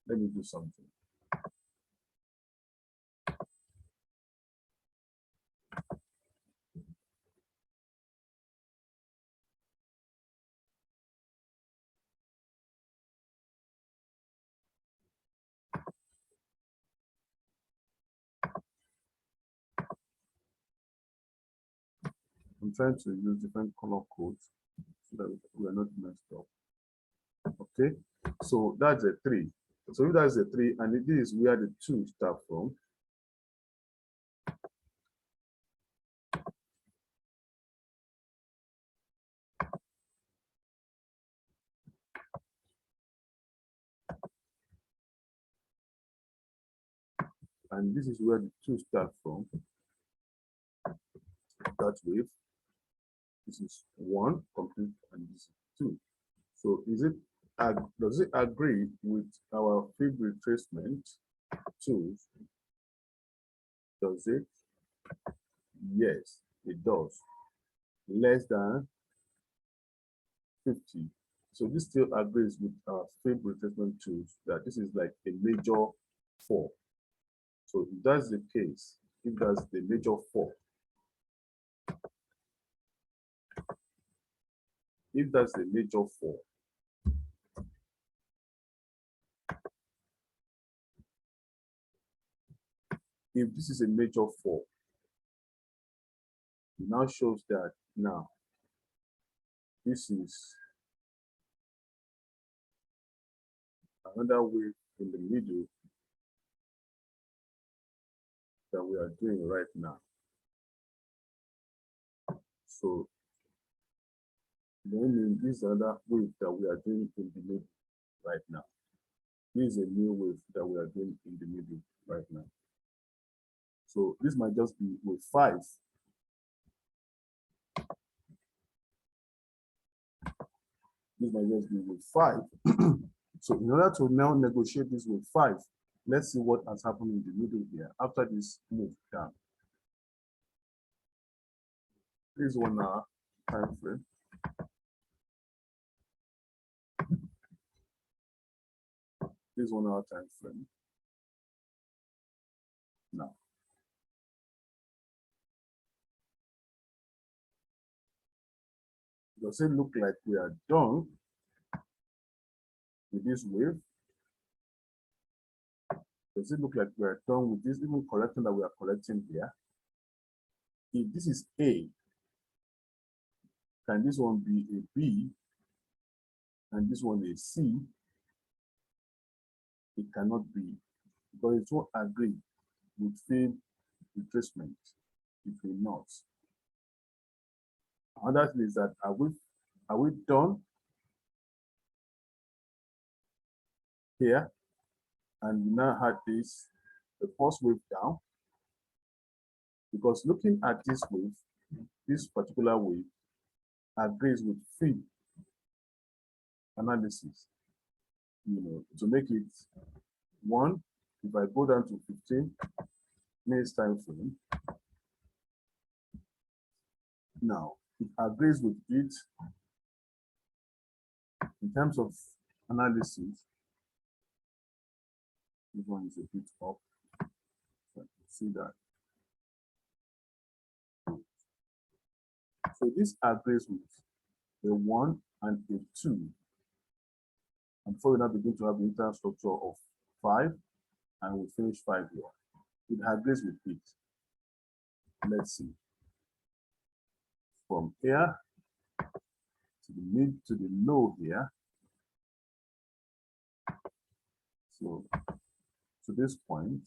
A: Let me do something. I'm trying to use different color codes so that we are not messed up. Okay, so that's a 3. So if that's a 3, and it is where the 2 start from, and this is where the 2 start from, that wave. This is 1 complete, and this is 2. So does it agree with our field retracement tools? Does it? Yes, it does. Less than 50. So this still agrees with our field retracement tools that this is like a major 4. So if that's the case, if that's the major 4, if that's the major 4, if this is a major 4, it now shows that now this is another wave in the middle that we are doing right now. So then this is another wave that we are doing in the middle right now. This is a new wave that we are doing in the middle right now. So this might just be wave 5. This might just be wave 5. So in order to now negotiate this wave 5, let's see what has happened in the middle here after this move down. This is 1 hour time frame. This is 1 hour time frame. Now, does it look like we are done with this wave? Does it look like we are done with this even collecting that we are collecting here? If this is A, can this one be a B and this one a C? It cannot be, because it won't agree with field retracement. It will not. Another thing is that are we done here? And we now had this, the first wave down, because looking at this wave, this particular wave agrees with field analysis, to make it 1. If I go down to 15 minutes time frame, now it agrees with it in terms of analysis. This one is a bit up, so I can see that. So this agrees with a 1 and a 2. And before we now begin to have the internal structure of 5, and we finish 5 here. It agrees with it. Let's see. From here, to the mid to the low here. So to this point,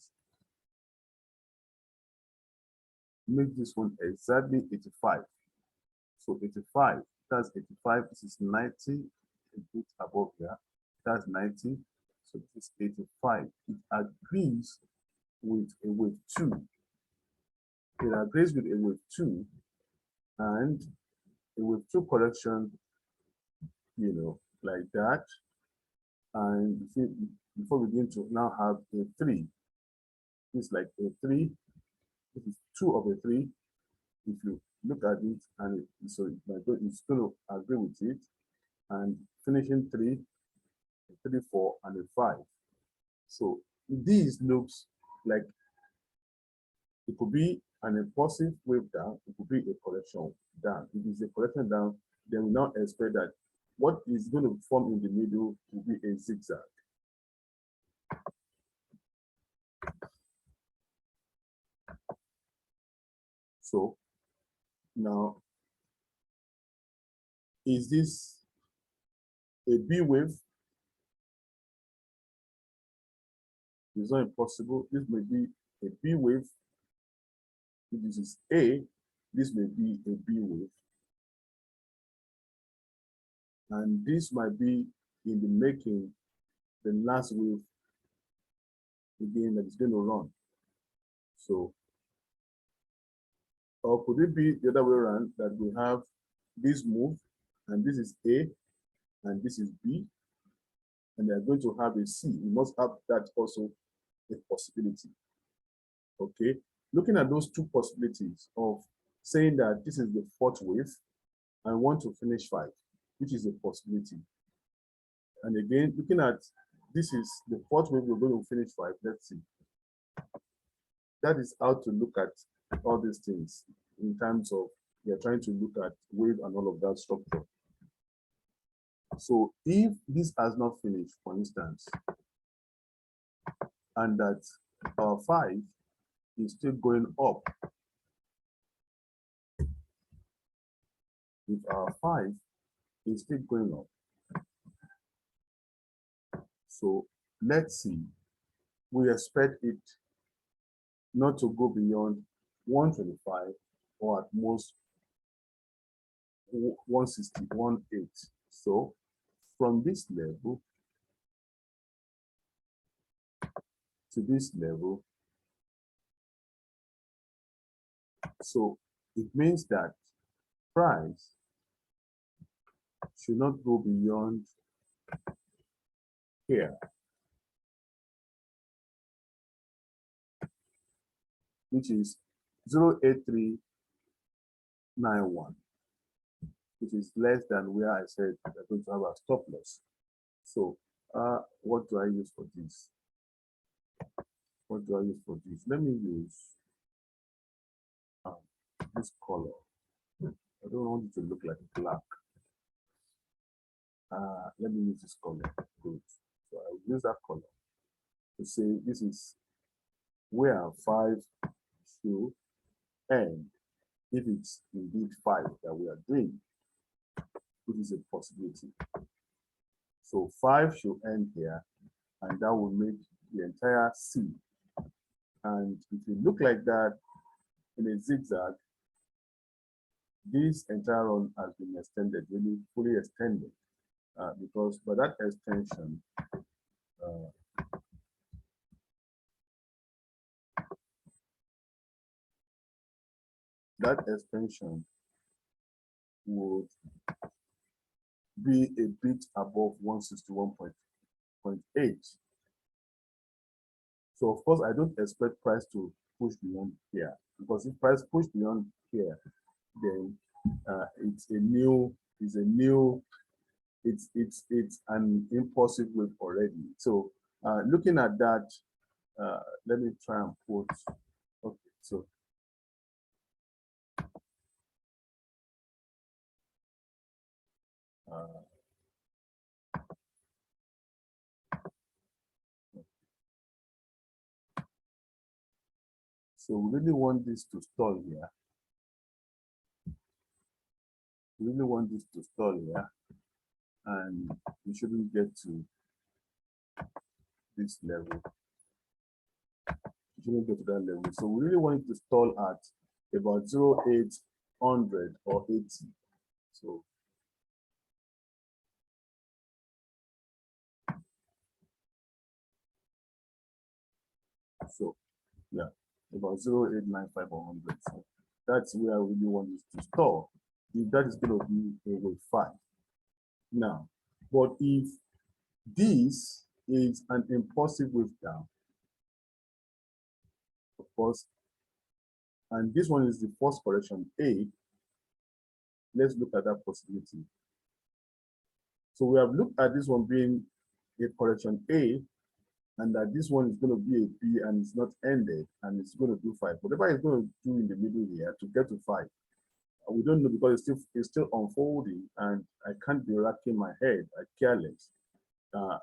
A: make this one exactly 85. So 85, that's 85, this is 90, a bit above here, that's 90, so this is 85. It agrees with a wave 2. It agrees with a wave 2, and a wave 2 correction, you know, like that. And before we begin to now have a 3, it's like a 3, this is 2 of a 3. If you look at it, and so it's going to agree with it, and finishing 3, 3, 4, and a 5. So these looks like it could be an impulsive wave down, it could be a correction down. If it's a correction down, then we now expect that what is going to form in the middle will be a zigzag. So now, is this a B wave? It's not impossible. This may be a B wave. If this is A, this may be a B wave. And this might be in the making the last wave again that is going to run. So, or could it be the other way around, that we have this move, and this is A, and this is B, and they're going to have a C. We must have that also a possibility. Okay, looking at those two possibilities of saying that this is the 4th wave, I want to finish 5, which is a possibility. And again, looking at this is the 4th wave, we're going to finish 5. Let's see. That is how to look at all these things in terms of we are trying to look at wave and all of that structure. So if this has not finished, for instance, and that our 5 is still going up, if our 5 is still going up, so let's see, we expect it not to go beyond 125 or at most 161.8. So from this level to this level, so it means that price should not go beyond here, which is 0.8391, which is less than where I said we're going to have a stop loss. So what do I use for this? What do I use for this? Let me use this color. I don't want it to look like black. Let me use this color. Good. So I'll use that color to say this is where 5 should end, if it's indeed 5 that we are doing, which is a possibility. So 5 should end here, and that will make the entire C. And if you look like that in a zigzag, this entire run has been extended, really fully extended, because by that extension, would be a bit above 161.8. So of course, I don't expect price to push beyond here, because if price push beyond here, then it's an impulsive wave already. So looking at that, let me try and put, okay, so so we really want this to stall here. We we really want this to stall here, and we shouldn't get to this level. We shouldn't get to that level. So we really want it to stall at about 0.800 or 80. So yeah, about 0.895 or 100. So that's where I really want this to stall. If that is going to be a wave 5. Now, but if this is an impulsive wave down, of course, and this one is the first correction A, let's look at that possibility. So we have looked at this one being a correction A, and that this one is going to be a B and it's not ended, and it's going to do 5. Whatever it's going to do in the middle here to get to 5, we don't know, because it's still unfolding, and I can't be racking my head. I careless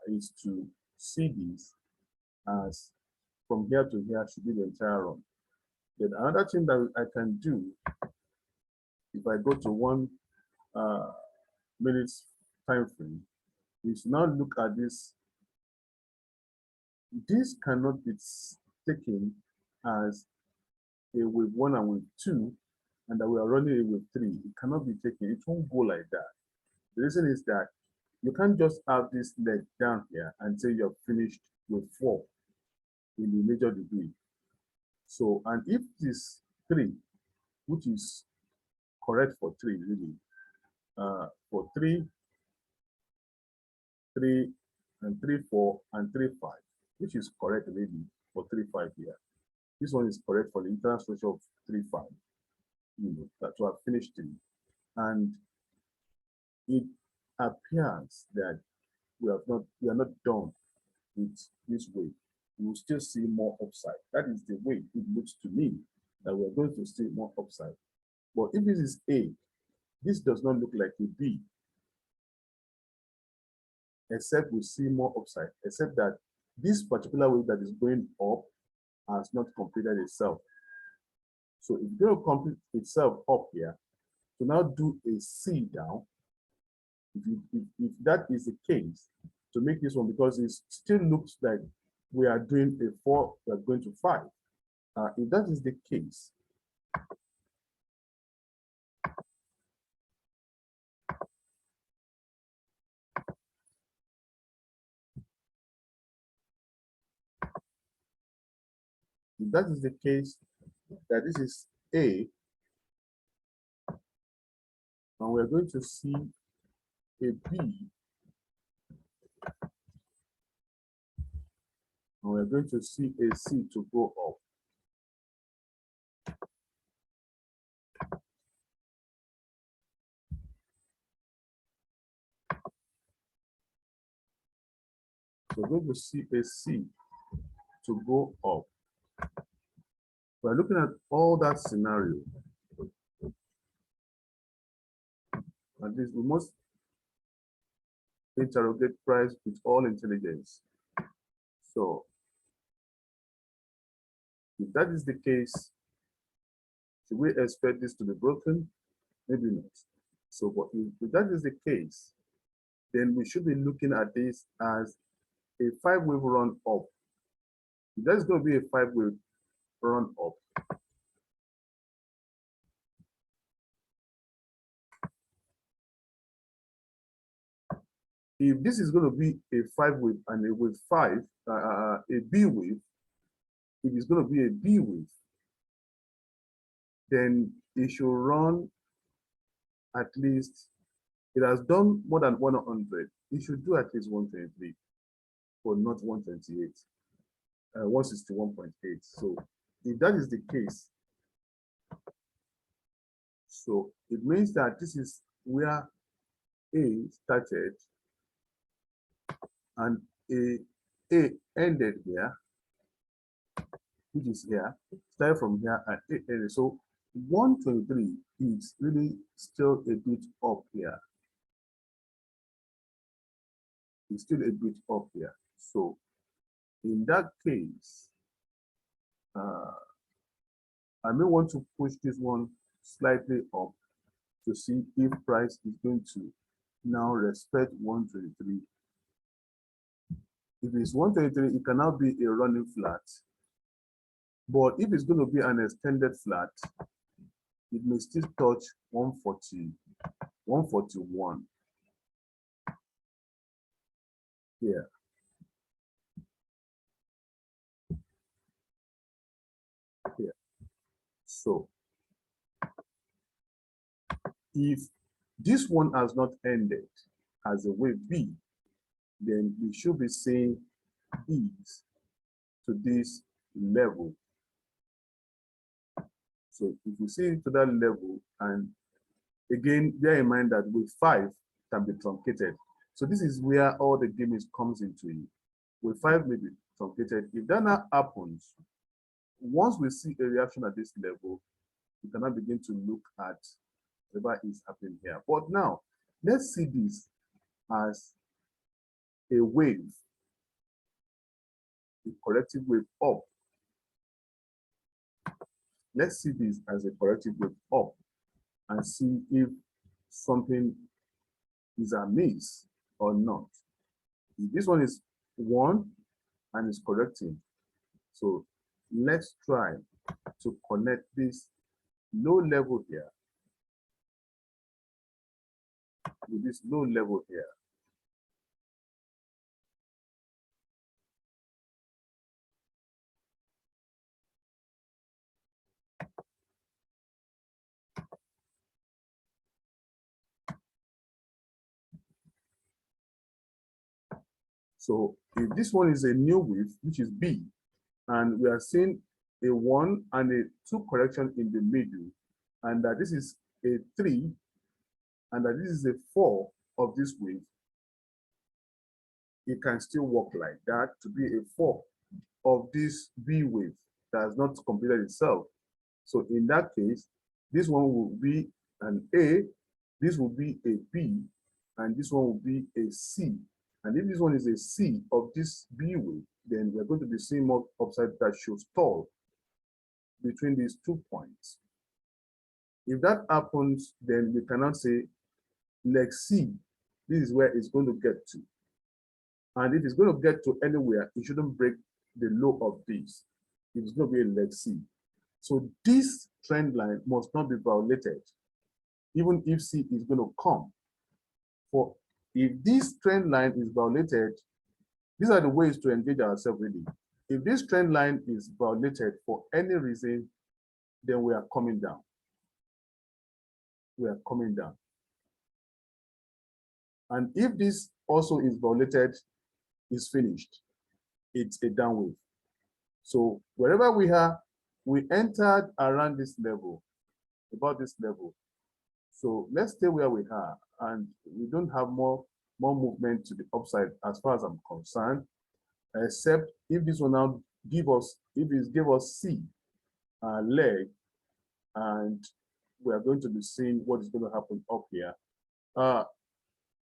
A: is to see this as from here to here should be the entire run. Then another thing that I can do, if I go to 1 minute time frame, is now look at this. This cannot be taken as a wave 1 and wave 2, and that we are running a wave 3. It cannot be taken. It won't go like that. The reason is that you can't just have this leg down here and say you're finished with 4 in the major degree. So, and if this 3, which is correct for 3, really, for 3, 3, and 3, 4, and 3, 5, which is correct, really, for 3, 5 here. This one is correct for the internal structure of 3, 5. That we have finished 3. And it appears that we are not done with this way. We will still see more upside. That is the way it looks to me, that we are going to see more upside. But if this is A, this does not look like a B, except we see more upside, except that this particular wave that is going up has not completed itself. So it's going to complete itself up here, to now do a C down, if that is the case, to make this one, because it still looks like we are doing a 4, we are going to 5. If that is the case, that this is A, and we're going to see a B, and we're going to see a C to go up. So we're going to see a C to go up. We're looking at all that scenario. And this, we must interrogate price with all intelligence. So if that is the case, should we expect this to be broken? Maybe not. So but if that is the case, then we should be looking at this as a 5-wave run up. If that's going to be a 5-wave run up, if this is going to be a 5-wave and a wave 5, a B wave, if it's going to be a B wave, then it should run at least, it has done more than 100. It should do at least 123, but not 128, 161.8. So if that is the case, so it means that this is where A started and A ended here, which is here, started from here and A ended. So 123 is really still a bit up here. It's still a bit up here. So in that case, I may want to push this one slightly up to see if price is going to now respect 123. If it's 123, it cannot be a running flat. But if it's going to be an extended flat, it may still touch 140, 141 here. Here. So if this one has not ended as a wave B, then we should be seeing these to this level. So if you see it to that level, and again, bear in mind that wave 5 can be truncated. So this is where all the game comes into it. Wave 5 may be truncated. If that now happens, once we see a reaction at this level, we cannot begin to look at whatever is happening here. But now, let's see this as a wave, a corrective wave up. Let's see this as a corrective wave up and see if something is amiss or not. If this one is 1 and is correcting, so let's try to connect this low level here with this low level here. So if this one is a new wave, which is B, and we are seeing a 1 and a 2 correction in the middle, and that this is a 3, and that this is a 4 of this wave, it can still work like that to be a 4 of this B wave that has not completed itself. So in that case, this one will be an A, this will be a B, and this one will be a C. And if this one is a C of this B wave, then we're going to be seeing more upside that should stall between these 2 points. If that happens, then we cannot say leg C, this is where it's going to get to. And if it's going to get to anywhere, it shouldn't break the low of this. It's going to be a leg C. So this trend line must not be violated, even if C is going to come. For if this trend line is violated, these are the ways to engage ourselves really. If this trend line is violated for any reason, then we are coming down. We are coming down. And if this also is violated, it's finished. It's a down wave. So wherever we are, we entered around this level, about this level. So let's stay where we are, and we don't have more movement to the upside as far as I'm concerned, except if this will now give us, if it give us C leg, and we are going to be seeing what is going to happen up here.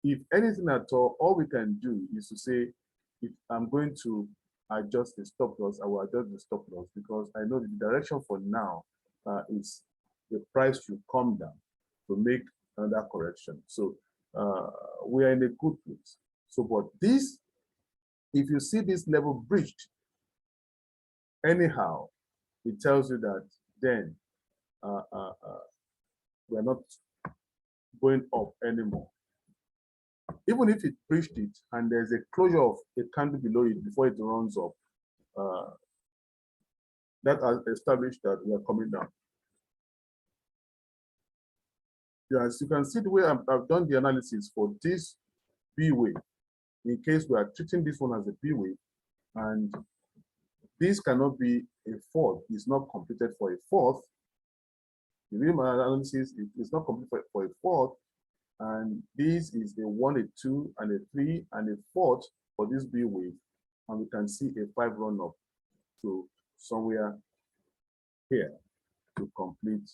A: If anything at all we can do is to say, if I'm going to adjust the stop loss, I will adjust the stop loss, because I know the direction for now is the price should come down to make another correction. So we are in a good place. So, but this, if you see this level breached, anyhow, it tells you that then we're not going up anymore. Even if it breached it and there's a closure of a candle below it before it runs up, that has established that we are coming down. As you can see, the way I've done the analysis for this B wave, in case we are treating this one as a B wave, and this cannot be a fourth, it's not completed for a fourth. The real analysis is not completed for a fourth, and this is a 1, a 2, and a 3, and a 4th for this B wave, and we can see a 5 run up to somewhere here to complete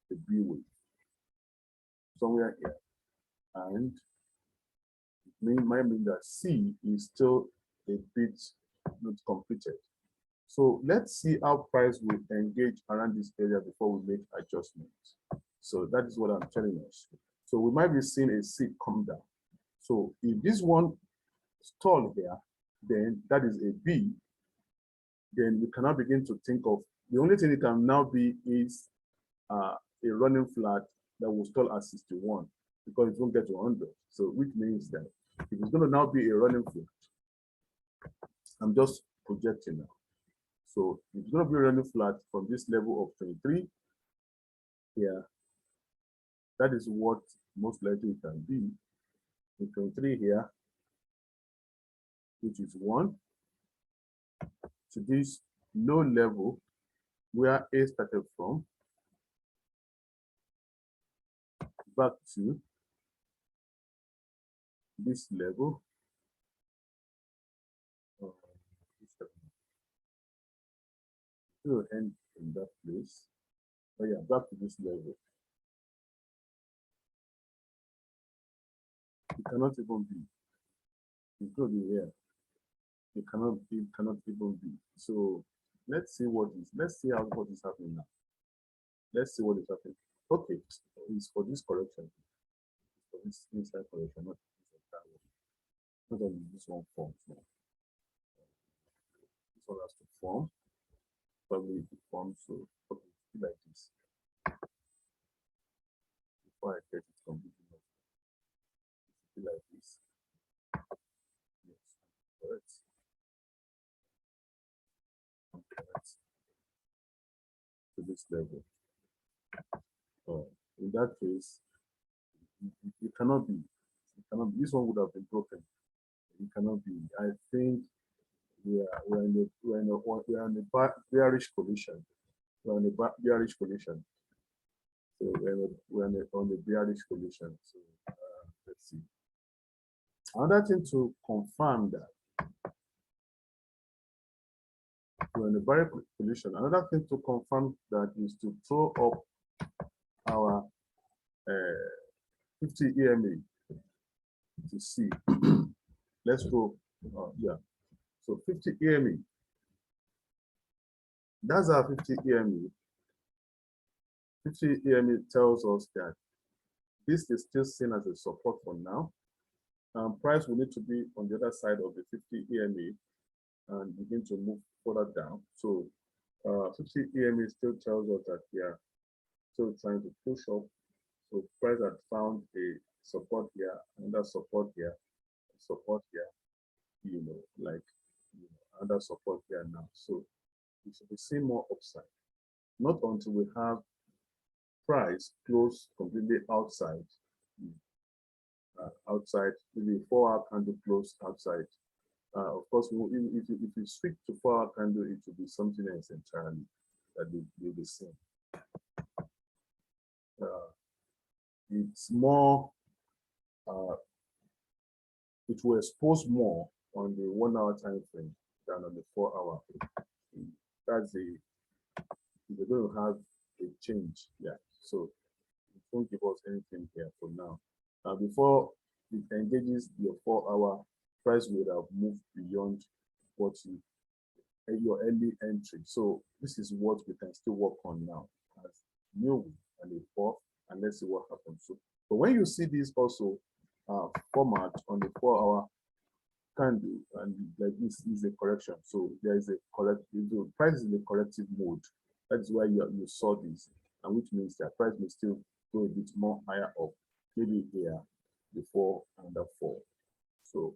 A: the B wave. Somewhere here, and it might mean that C is still a bit not completed. So let's see how price will engage around this area before we make adjustments. So that is what I'm telling us. So we might be seeing a C come down. So if this one stall here, then that is a B, then we cannot begin to think of, the only thing it can now be is a running flat that will stall at 61 because it won't get to 100. So which means that if it's going to now be a running flat, I'm just projecting now. So it's going to be running flat from this level of 23 here. That is what most likely it can be. The 23 here, which is 1, to this low level where A started from, back to this level. It will end in that place. Oh yeah, back to this level. It cannot even be. It's going to be here. It cannot even be. So let's see what is happening now. Let's see what is happening. Okay, it's for this correction. For this inside correction, not this entire one. Not only this one forms now. This one has to form. Probably it forms, so okay, like this. Before I get it completely like this. Yes, correct. Correct. To this level. In that case, it cannot be. It cannot be. This one would have been broken. It cannot be. I think we're in a bearish collision. We're in a bearish collision. So we're on the bearish collision. So let's see. Another thing to confirm that we're in a bearish collision. Another thing to confirm that is to throw up our 50 EMA to see. Let's go. Yeah. So 50 EMA. That's our 50 EMA. 50 EMA tells us that this is still seen as a support for now. Price will need to be on the other side of the 50 EMA and begin to move further down. So 50 EMA still tells us that we are still trying to push up. So price had found a support here, another support here, support here, like another support here now. So we should be seeing more upside. Not until we have price close completely outside, maybe 4-hour candle close outside. Of course, if you switch to 4-hour candle, it will be something else entirely that you'll be seeing. It's more, it will expose more on the 1-hour time frame than on the 4-hour. That's we're going to have a change. Yeah. So it won't give us anything here for now. Before it engages your 4-hour, price would have moved beyond what your early entry. So this is what we can still work on now as new and a fourth, and let's see what happens. So, but when you see this also format on the 4-hour candle, and like this is a correction. So there is a the price is in the corrective mode. That is why you saw this, and which means that price may still go a bit more higher up, maybe here before under 4. So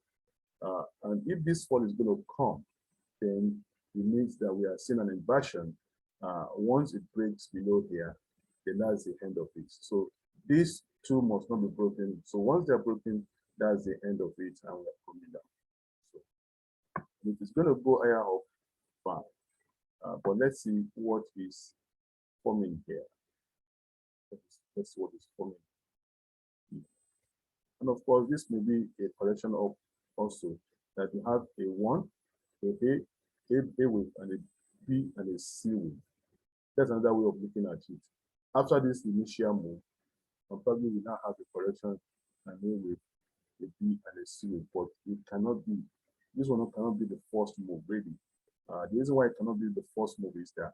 A: and if this fall is going to come, then it means that we are seeing an inversion. Once it breaks below here, then that's the end of it. So these two must not be broken. So once they're broken, that's the end of it, and we're coming down. So if it's going to go higher up, fine. But let's see what is forming here. Let's see what is forming. And of course, this may be a correction of also that you have a 1, a wave, and a B and a C wave. That's another way of looking at it. After this initial move, probably we now have a correction and a wave, a B and a C wave, but it cannot be. This one cannot be the first move, really. The reason why it cannot be the first move is that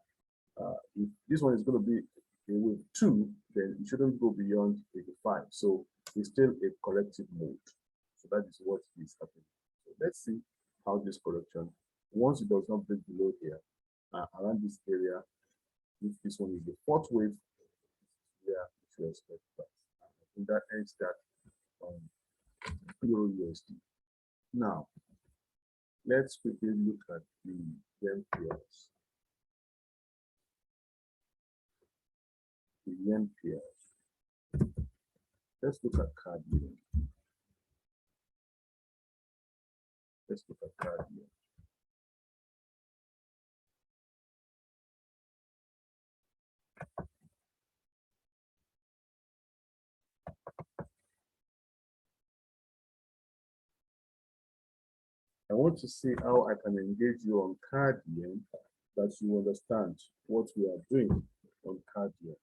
A: if this one is going to be a wave 2, then it shouldn't go beyond 85. So it's still a corrective mode. So that is what is happening. So let's see how this correction, once it does not break below here, around this area, if this one is the fourth wave, yeah, we should expect that. I think that ends that on Euro USD. Now, let's quickly look at the yen pairs. The yen pairs. Let's look at CAD yen. Let's look at CAD yen. I want to see how I can engage you on CAD yen, that you understand what we are doing on CAD yen.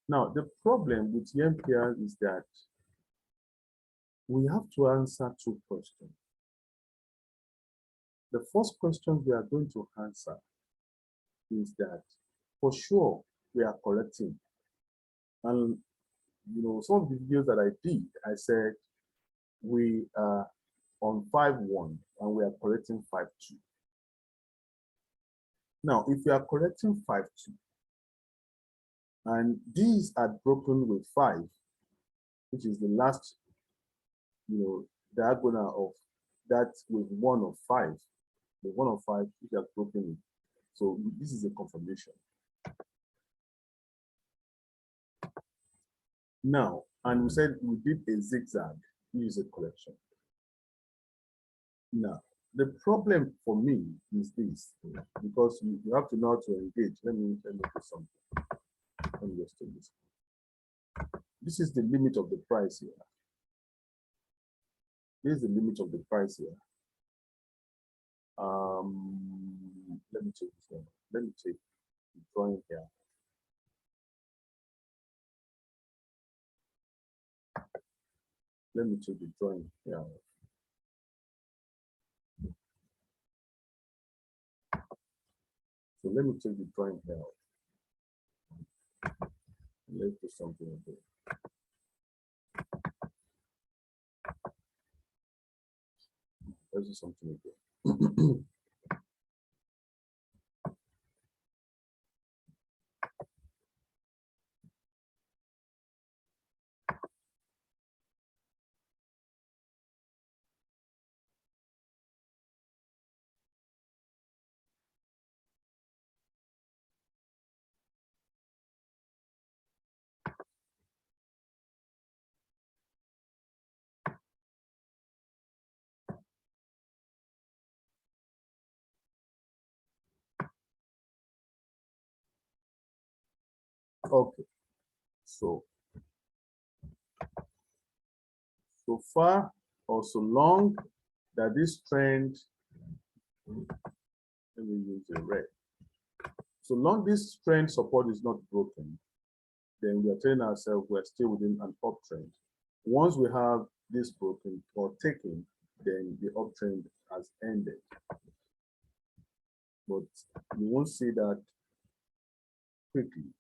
A: Now, the problem with yen pair is that we have to answer two questions. The first question we are going to answer is that, for sure, we are correcting. And, you know, some of the videos that I did, I said, we are on 5.1 and we are correcting 5.2. Now, if we are correcting 5.2 and these are broken with 5, which is the last, you know, diagonal of that with 1 of 5, the 1 of 5, which are broken. So this is a confirmation. Now, and we said we did a zigzag, which is a correction. Now, the problem for me is this, because you have to know how to engage. Let me do something. Let me just do this. This is the limit of the price here. This is the limit of the price here. Let me take this one. Let me take the drawing here. Let me take the drawing here. So let me take the drawing here. Let's do something with it. Let's do something with it. Okay, so far or so long that this trend, let me use the red. So long this trend support is not broken, then we are telling ourselves we're still within an uptrend. Once we have this broken or taken, then the uptrend has ended. But you won't see that quickly.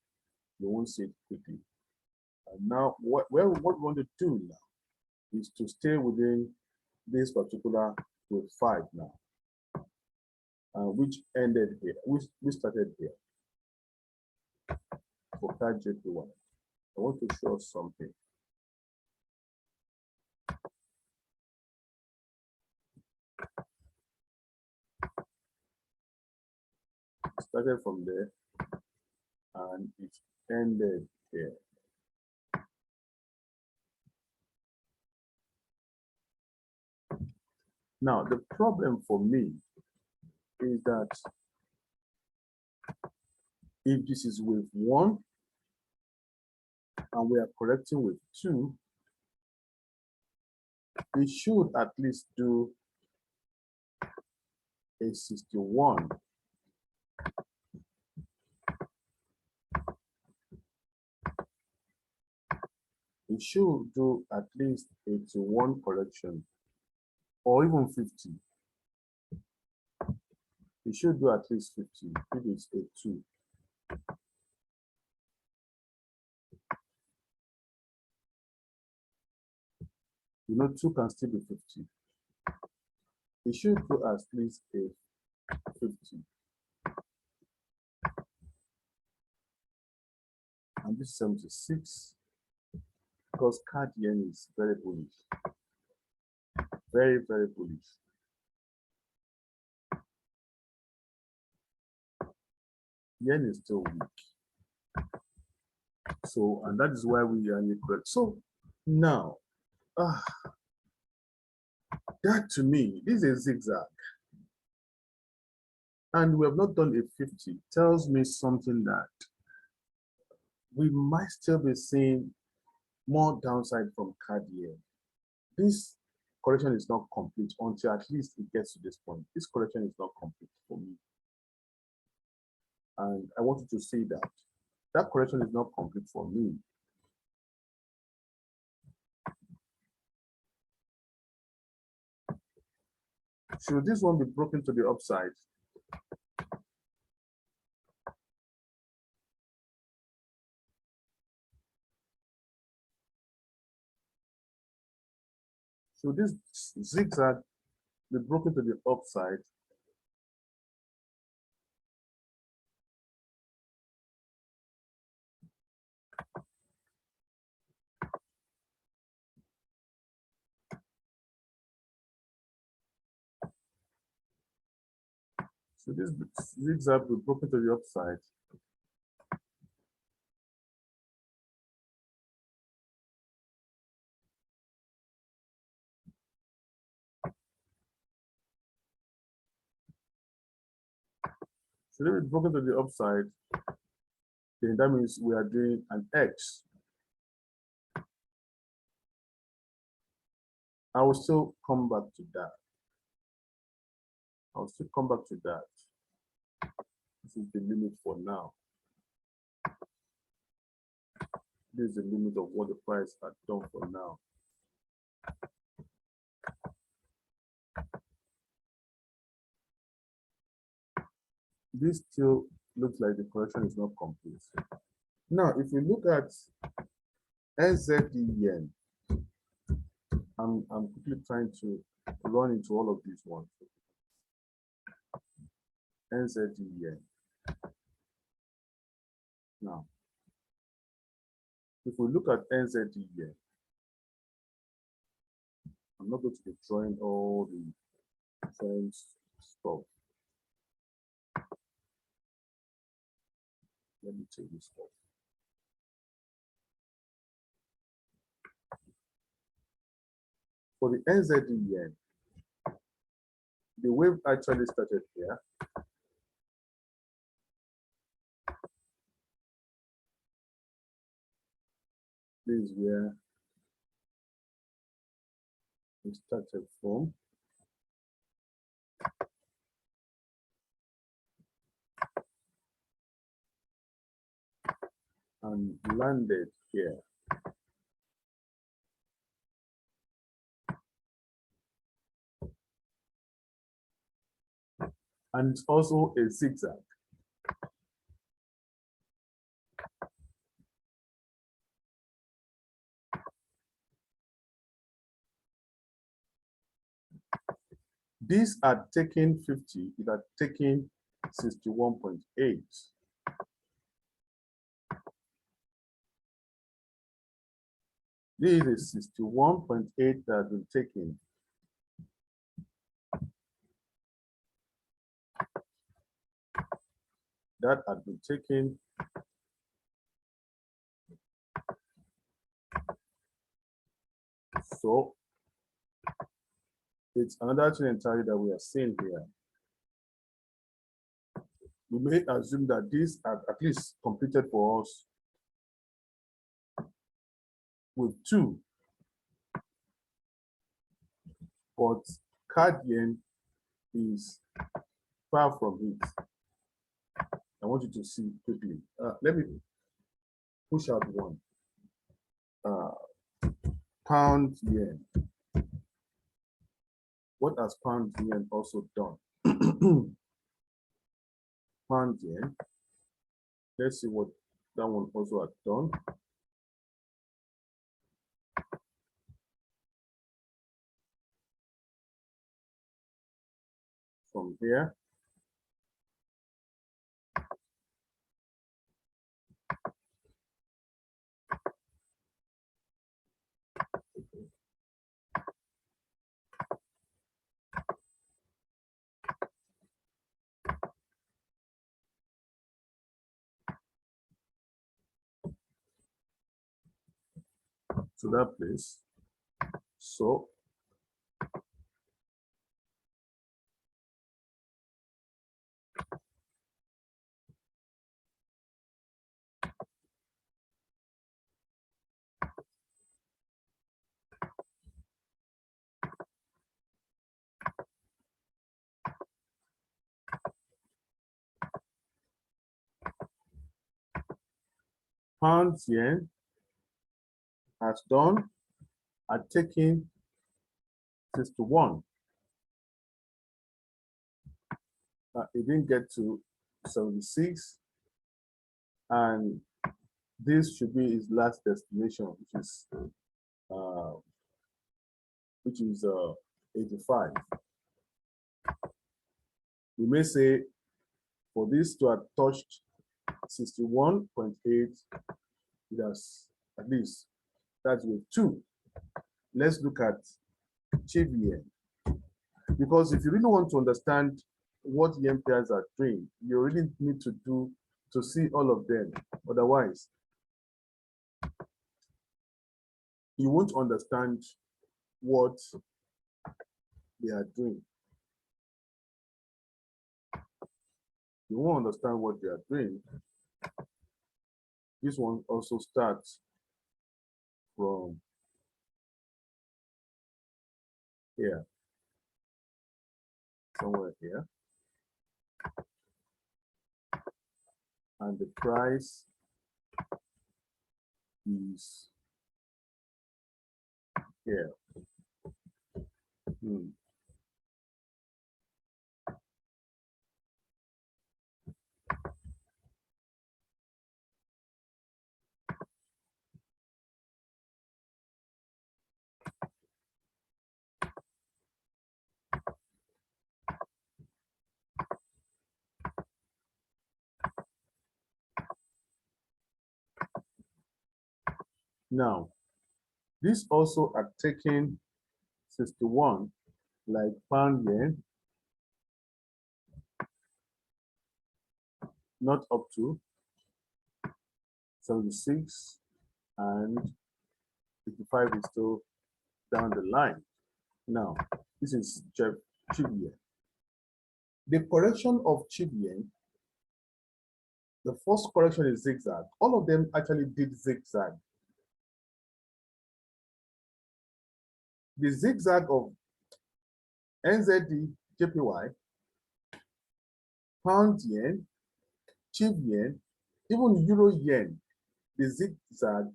A: You won't see it quickly. And now, what we want to do now is to stay within this particular with 5 now, which ended here, which started here for CAD JP1. I want to show something. It started from there and it ended here. Now, the problem for me is that if this is wave 1 and we are correcting with 2, it should at least do a 61. It should do at least 81 correction or even 50. It should do at least 50. If it's a 2. You know, 2 can still be 50. It should do at least a 50. And this is 76. Because card yen is very bullish. Very, very bullish. Yen is still weak. So, and that is why we are incorrect. So now, that to me, this is a zigzag. And we have not done a 50. Tells me something that we might still be seeing more downside from card yen. This correction is not complete until at least it gets to this point. This correction is not complete for me. And I want you to see that. That correction is not complete for me. Should this one be broken to the upside? Should this zigzag be broken to the upside? Should this zigzag be broken to the upside? Should it be broken to the upside? Then that means we are doing an X. I will still come back to that. I'll still come back to that. This is the limit for now. This is the limit of what the price had done for now. This still looks like the correction is not complete. Now, if you look at NZD yen, I'm quickly trying to run into all of these ones. NZD yen. Now, if we look at NZD yen, I'm not going to be drawing all the trends stuff. Let me take this off. For the NZD yen, the wave actually started here. This is where it started from. And landed here. And it's also a zigzag. These are taking 50, it are taking 61.8. This is 61.8 that has been taken. That had been taken. So it's another thing entirely that we are seeing here. We may assume that these are at least completed for us with 2. But card yen is far from it. I want you to see quickly. Let me push out one. Pound yen. What has pound yen also done? pound yen. Let's see what that one also has done. From here. To that place. So pound yen has done at taking 61. It didn't get to 76, and this should be his last destination, which is 85. We may say for this to have touched 61.8, it has at least that's with 2. Let's look at cheap yen, because if you really want to understand what yen pairs are doing, you really need to see all of them. Otherwise, you won't understand what they are doing. You won't understand what they are doing. This one also starts from here, somewhere here. And the price is here. Now, this also are taking 61, like pound yen, not up to 76, and 85 is still down the line. Now, this is cheap yen. The correction of cheap yen, the first correction is zigzag. All of them actually did zigzag. The zigzag of NZD, JPY, pound yen, cheap yen, even euro yen, the zigzag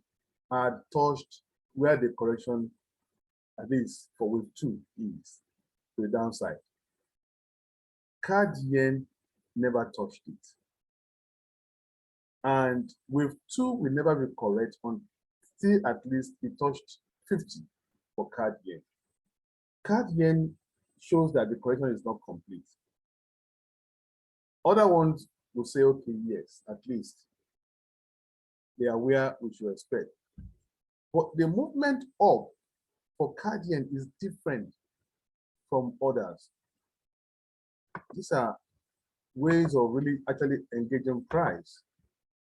A: had touched where the correction, at least for wave 2, is to the downside. CAD yen never touched it. And wave 2 will never be correct until at least it touched 50 for CAD yen. CAD yen shows that the correction is not complete. Other ones will say, okay, yes, at least they are where we should expect. But the movement up for CAD yen is different from others. These are ways of really actually engaging price.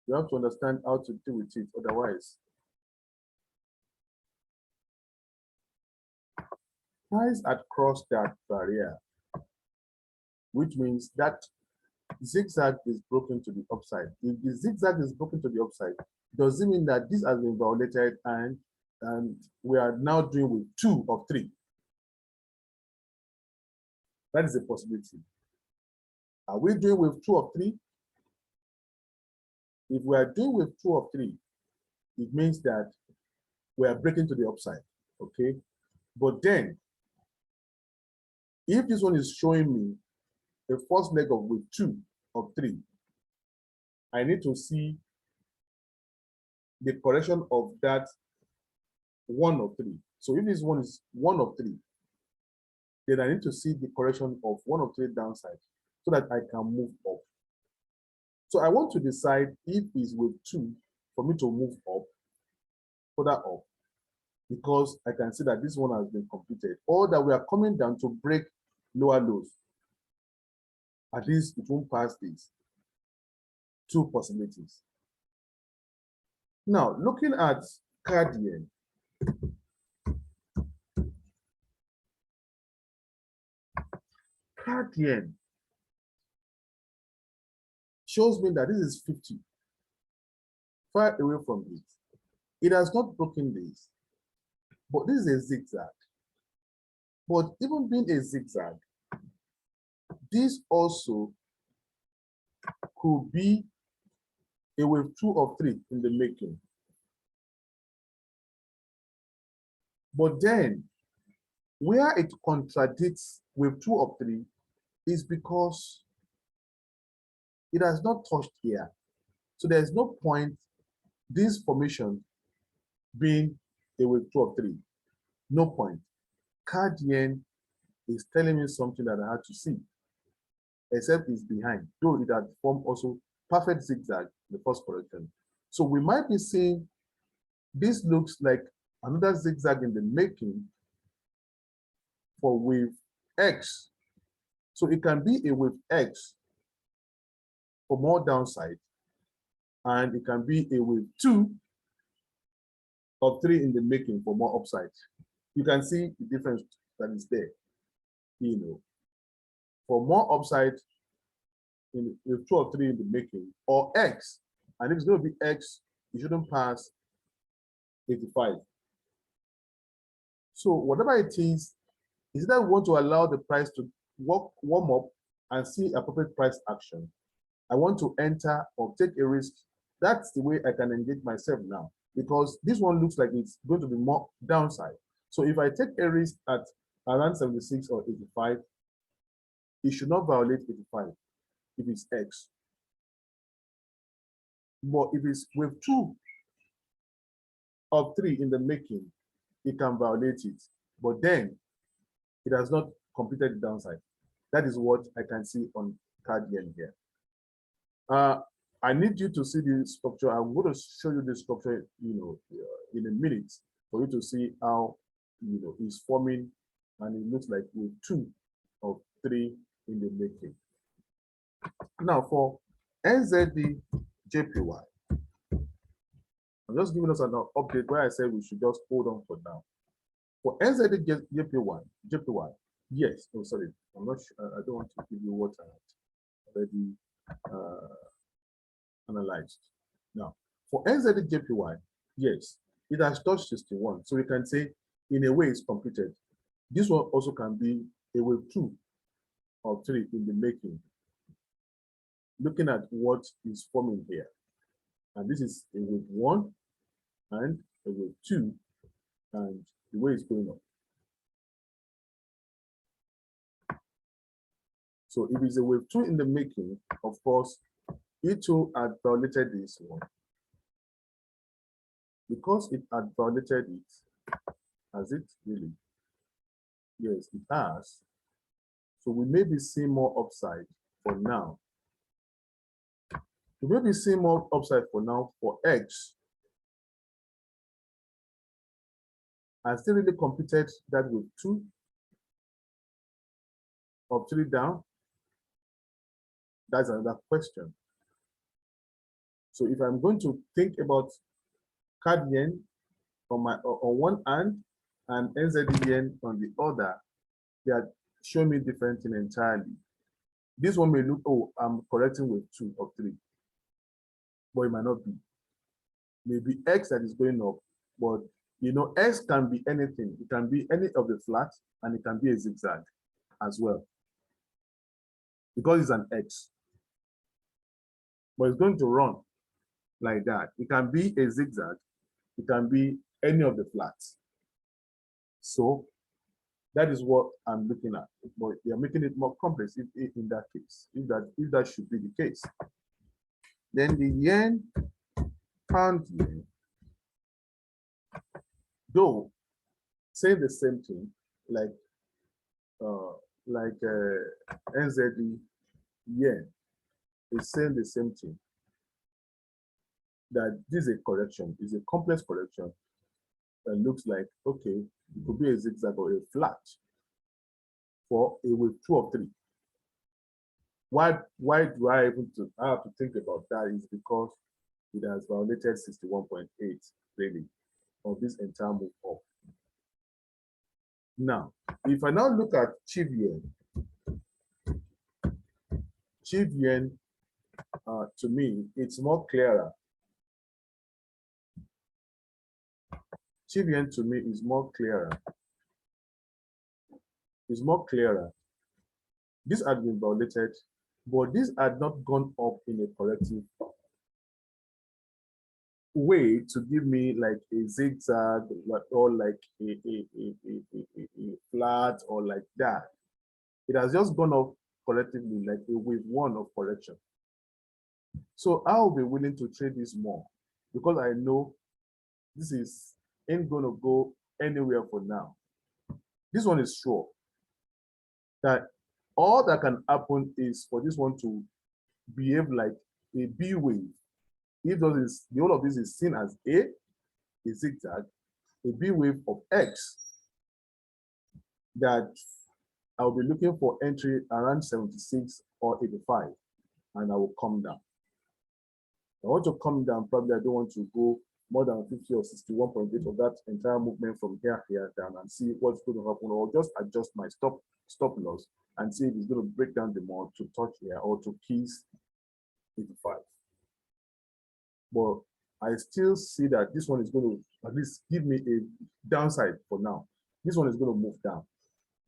A: You have to understand how to deal with it, otherwise. Price had crossed that barrier, which means that zigzag is broken to the upside. If the zigzag is broken to the upside, does it mean that this has been violated and we are now doing with 2 of 3? That is a possibility. Are we doing with 2 of 3? If we are doing with 2 of 3, it means that we are breaking to the upside, okay? But then, if this one is showing me the first leg of wave 2 of 3, I need to see the correction of that 1 of 3. So if this one is 1 of 3, then I need to see the correction of 1 of 3 downside so that I can move up. So I want to decide if it's with 2 for me to move up, further up, because I can see that this one has been completed, or that we are coming down to break lower lows. At least it won't pass these 2 possibilities. Now, looking at CAD yen shows me that this is 50, far away from it. It has not broken this, but this is a zigzag. But even being a zigzag, this also could be a wave 2 of 3 in the making. But then, where it contradicts wave 2 of 3 is because it has not touched here. So there's no point this formation being a wave 2 of 3. No point. CAD yen is telling me something that I had to see, except it's behind, though it had formed also perfect zigzag in the first correction. So we might be seeing this looks like another zigzag in the making for wave X. So it can be a wave X for more downside, and it can be a wave 2 of 3 in the making for more upside. You can see the difference that is there, for more upside in wave 2 or 3 in the making, or X, and if it's going to be X, it shouldn't pass 85. So whatever it is that we want to allow the price to warm up and see appropriate price action. I want to enter or take a risk. That's the way I can engage myself now, because this one looks like it's going to be more downside. So if I take a risk at around 76 or 85, it should not violate 85 if it's X. But if it's wave 2 of 3 in the making, it can violate it. But then it has not completed the downside. That is what I can see on CAD yen here. I need you to see the structure. I'm going to show you the structure, in a minute for you to see how, it's forming, and it looks like with 2 of 3 in the making. Now for NZD JPY, I'm just giving us an update where I said we should just hold on for now. For NZD JPY, yes. Oh, sorry, I'm not sure. I don't want to give you what I already analyzed. Now, for NZD JPY, yes, it has touched 61. So we can say, in a way, it's completed. This one also can be a wave 2 or 3 in the making. Looking at what is forming here. And this is a wave 1 and a wave 2, and the way it's going up. So if it's a wave 2 in the making, of course, it too had violated this one. Because it had violated it, has it really? Yes, it has. So we may be seeing more upside for now. We may be seeing more upside for now for X. I still really completed that with 2 of 3 down. That's another question. So if I'm going to think about CAD yen on one hand and NZD yen on the other, they are showing me different thing entirely. This one may look, oh, I'm correcting with 2 of 3, but it might not be. Maybe X that is going up, but X can be anything. It can be any of the flats, and it can be a zigzag as well, because it's an X. But it's going to run like that. It can be a zigzag. It can be any of the flats. So That is what I'm looking at. But they are making it more complex if in that case, if that should be the case. Then the yen, pound yen, though say the same thing, like NZD yen is saying the same thing. That this is a correction, is a complex correction that looks like, okay, it could be a zigzag or a flat for a wave 2 or 3. Why do I even have to think about that? Is because it has violated 61.8 really of this entire move up. Now, if I now look at chief yen, to me, it's more clearer. Chief yen to me is more clearer. Is more clearer. This had been violated, but this had not gone up in a corrective way to give me like a zigzag or like a flat or like that. It has just gone up collectively like a wave 1 of correction. So I'll be willing to trade this more because I know this is ain't gonna go anywhere for now. This one is sure that all that can happen is for this one to behave like a B wave. If the whole of this is seen as a zigzag, a B wave of X, that I'll be looking for entry around 76 or 85, and I will come down. I want to come down, probably I don't want to go more than 50 or 61.8 of that entire movement from here down and see what's going to happen, or just adjust my stop loss and see if it's going to break down the more to touch here or to kiss 85. But I still see that this one is going to at least give me a downside for now. This one is going to move down.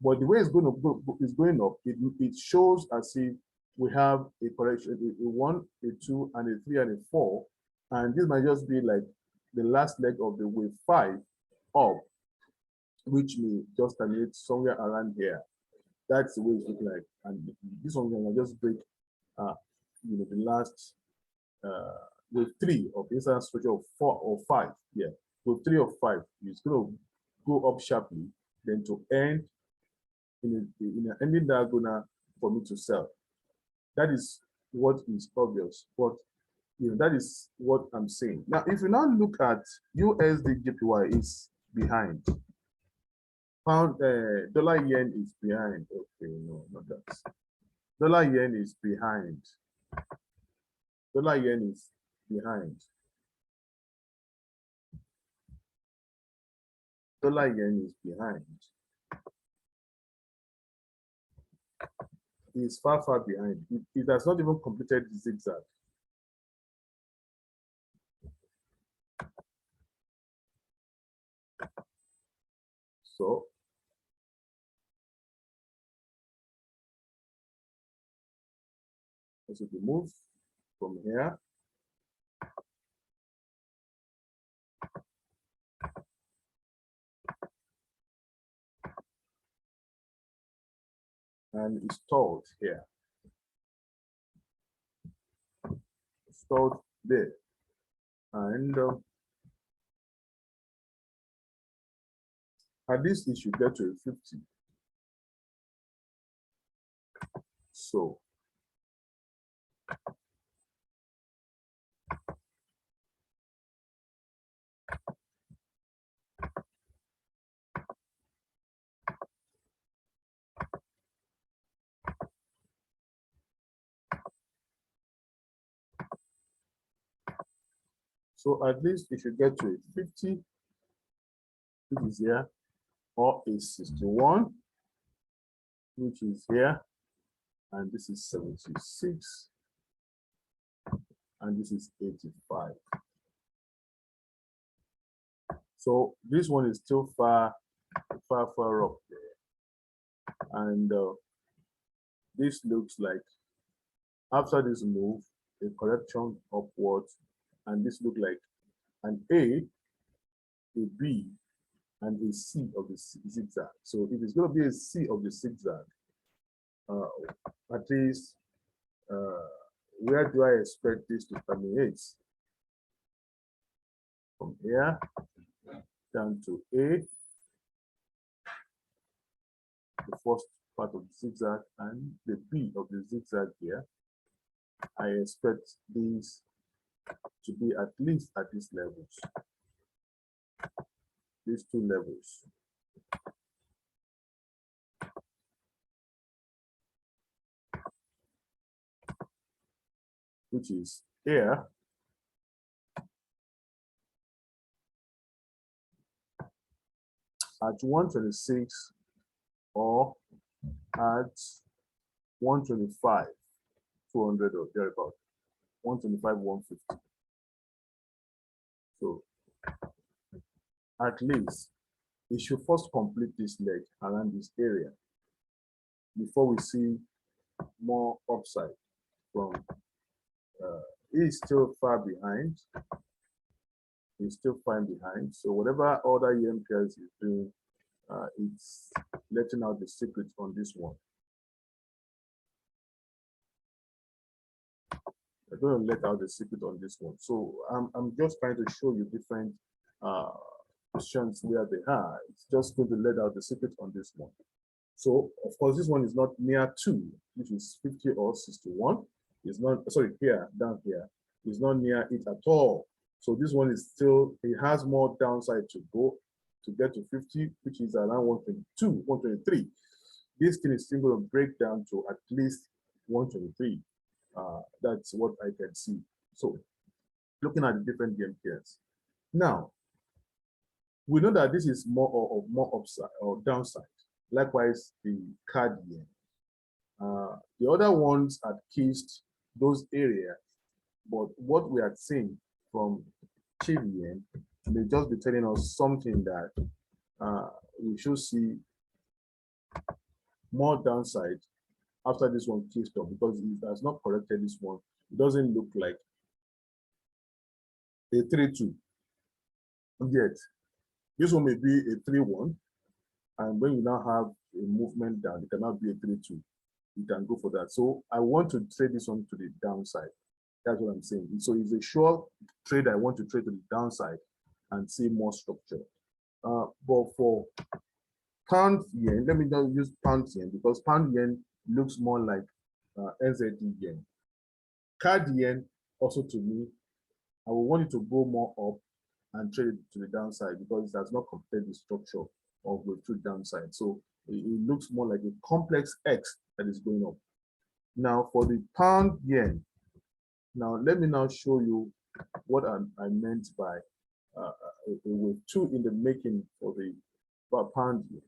A: But the way it's going to go is going up, it shows as if we have a correction, a 1, a 2, and a 3, and a 4. And this might just be like the last leg of the wave 5 up, which may just terminate somewhere around here. That's the way it looks like. And this one will just break the last wave 3 of the inside structure of 4 or 5. Yeah, wave 3 of 5 is going to go up sharply, then to end in an ending diagonal for me to sell. That is what is obvious, but that is what I'm saying. Now, if you now look at USD JPY is behind. Pound dollar yen is behind. Okay, no, not that. Dollar yen is behind. Dollar yen is behind. Dollar yen is behind. It's far, far behind. It has not even completed the zigzag. So as we move from here, and it's stalled here. Stalled there. And at least it should get to a 50. So at least it should get to a 50, which is here, or a 61, which is here, and this is 76, and this is 85. So this one is still far, far, far up there. And this looks like after this move, a correction upwards, and this looks like an A, a B, and a C of the zigzag. So if it's going to be a C of the zigzag, at least where do I expect this to terminate? From here down to A, the first part of the zigzag, and the B of the zigzag here. I expect these to be at least at these levels, these two levels. Which is here at 126 or at 125, 200 or thereabout, 125, 150. So at least it should first complete this leg around this area before we see more upside from he's still far behind. He's still far behind. So whatever other EM pairs is doing, it's letting out the secret on this one. I'm going to let out the secret on this one. So I'm just trying to show you different positions where they are. It's just going to let out the secret on this one. So of course, this one is not near 2, which is 50 or 61. It's not, sorry, here, down here. It's not near it at all. So this one is still, it has more downside to go to get to 50, which is around 122, 123. This thing is still going to break down to at least 123. That's what I can see. So looking at the different game pairs. Now, we know that this is more upside or downside. Likewise, the card yen. The other ones had kissed those areas, but what we are seeing from Chief yen may just be telling us something that we should see more downside after this one kissed up, because it has not corrected this one. It doesn't look like a 3-2 yet. This one may be a 3-1, and when you now have a movement down, it cannot be a 3-2. You can go for that. So I want to trade this one to the downside. That's what I'm saying. So it's a sure trade. I want to trade to the downside and see more structure. But for pound yen, let me not use pound yen, because pound yen looks more like NZD yen. Card yen, also to me, I will want it to go more up and trade it to the downside, because it does not complete the structure of the two downside. So it looks more like a complex X that is going up. Now for the pound yen, now let me now show you what I meant by with 2 in the making for the pound yen.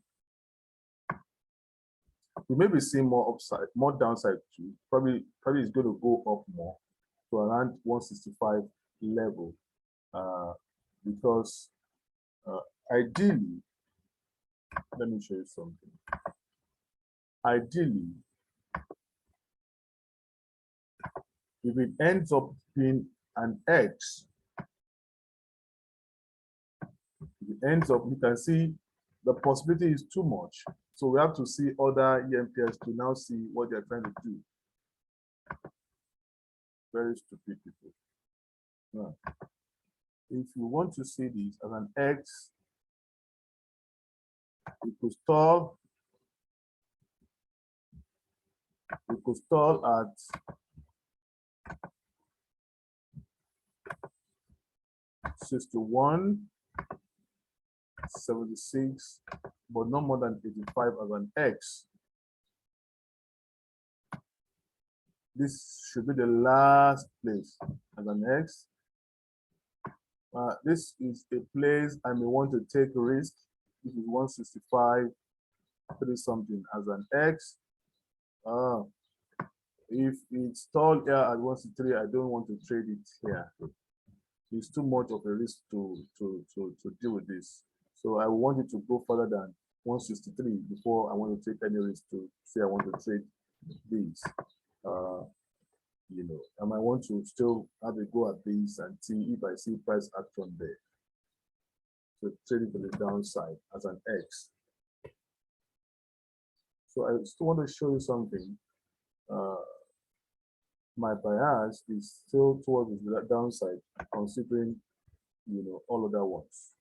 A: We may be seeing more upside, more downside too. Probably it's going to go up more to around 165 level, because ideally, let me show you something. Ideally, if it ends up being an X, if it ends up, you can see the possibility is too much. So we have to see other EMPS to now see what they're trying to do. Very stupid people. Now, if you want to see this as an X, you could stall. You could stall at 61, 76, but no more than 85 as an X. This should be the last place as an X. This is a place I may want to take a risk. This is 165, 3 something as an X. If it's stalled here at 163, I don't want to trade it here. It's too much of a risk to deal with this. So I want it to go further than 163 before I want to take any risk to say I want to trade these. You know, I might want to still have a go at these and see if I see price action there. to trade it to the downside as an X. So I still want to show you something. My bias is still towards the downside, considering all other ones.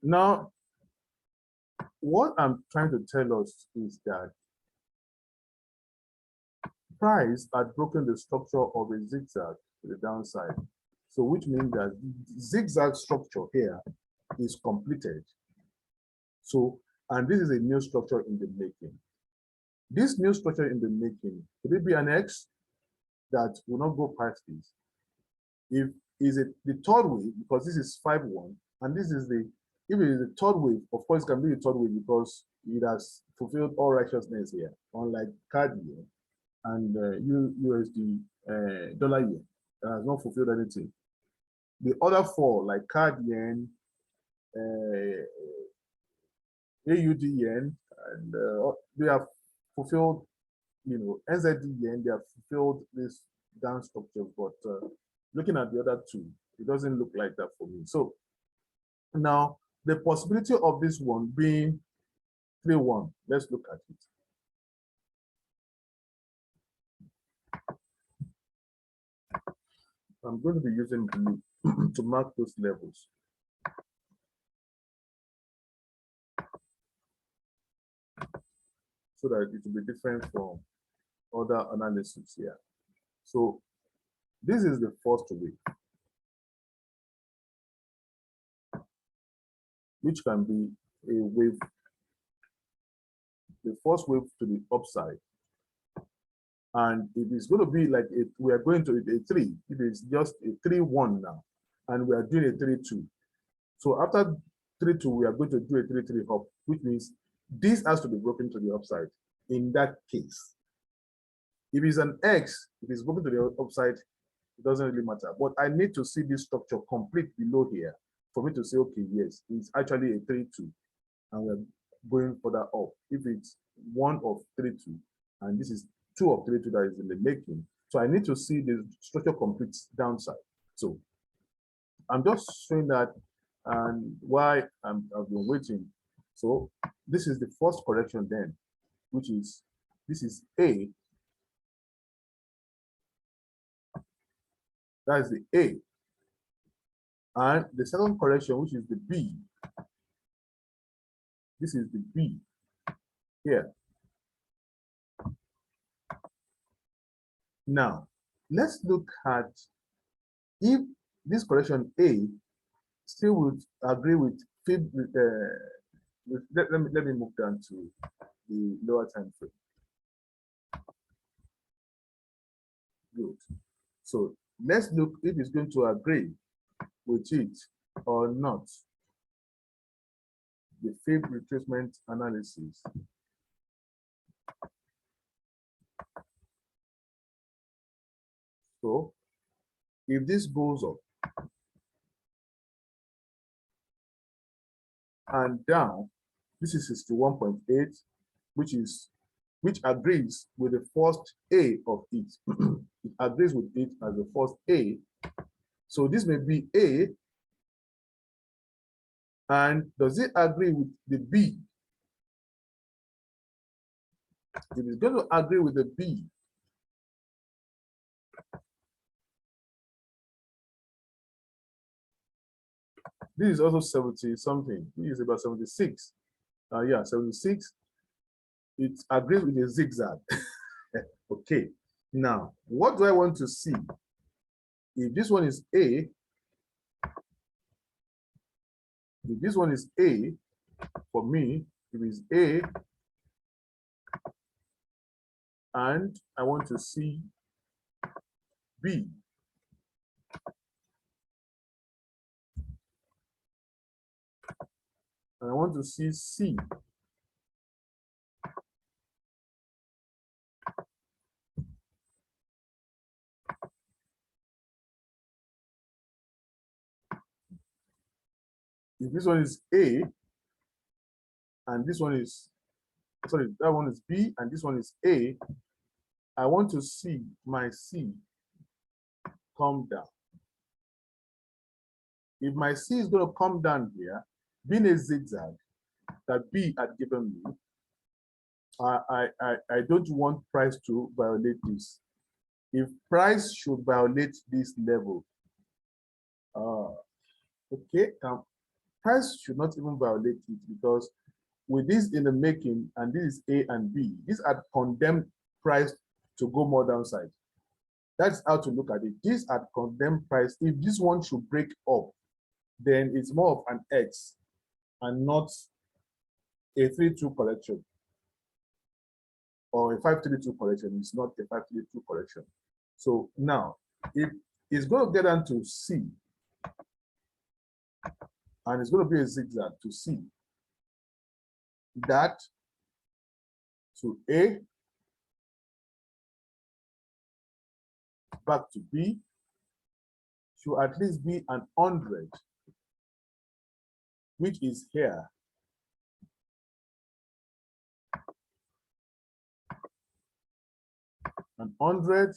A: Now, what I'm trying to tell us is that price had broken the structure of a zigzag to the downside. So which means that zigzag structure here is completed. So, and this is a new structure in the making. This new structure in the making, could it be an X that will not go past this? If is it the third wave, because this is 5-1, and this is the, if it is the third wave, of course it can be the third wave because it has fulfilled all righteousness here, unlike CAD here and USD dollar yen has not fulfilled anything. The other four, like CAD yen, AUD yen, and they have fulfilled, NZD yen, they have fulfilled this down structure, but looking at the other two, it doesn't look like that for me. So now the possibility of this one being 3-1, let's look at it. I'm going to be using blue to mark those levels. So that it will be different from other analysis here. So this is the first wave, which can be a wave, the first wave to the upside. And if it's going to be like we are going to a 3, it is just a 3-1 now, and we are doing a 3-2. So after 3-2, we are going to do a 3-3 hop, which means this has to be broken to the upside in that case. If it's an X, if it's broken to the upside, it doesn't really matter. But I need to see this structure complete below here for me to say, okay, yes, it's actually a 3-2, and we're going further up. If it's 1 of 3-2, and this is 2 of 3-2 that is in the making, so I need to see the structure complete downside. So I'm just showing that, and why I've been waiting. So this is the first correction then, which is, this is A. That is the A. And the second correction, which is the B. This is the B here. Now, let's look at if this correction A still would agree with let me move down to the lower time frame. Good. So let's look if it's going to agree with it or not. The fib retracement analysis. So if this goes up and down, this is 61.8, which agrees with the first A of it. It agrees with it as the first A. So this may be A. And does it agree with the B? If it's going to agree with the B, this is also 70 something. This is about 76. Yeah, 76. It agrees with a zigzag. Okay. Now, what do I want to see? If this one is A, if this one is A, for me, if it's A, and I want to see B. And I want to see C. If this one is A, and this one is, sorry, that one is B, and this one is A, I want to see my C come down. If my C is going to come down here, being a zigzag that B had given me, I don't want price to violate this. If price should violate this level, okay, price should not even violate it, because with this in the making, and this is A and B, this had condemned price to go more downside. That's how to look at it. This had condemned price. If this one should break up, then it's more of an X and not a 3-2 correction or a 5-3-2 correction. It's not a 5-3-2 correction. So now, if it's going to get down to C, and it's going to be a zigzag to C, that to A, back to B, should at least be an 100, which is here. An 100.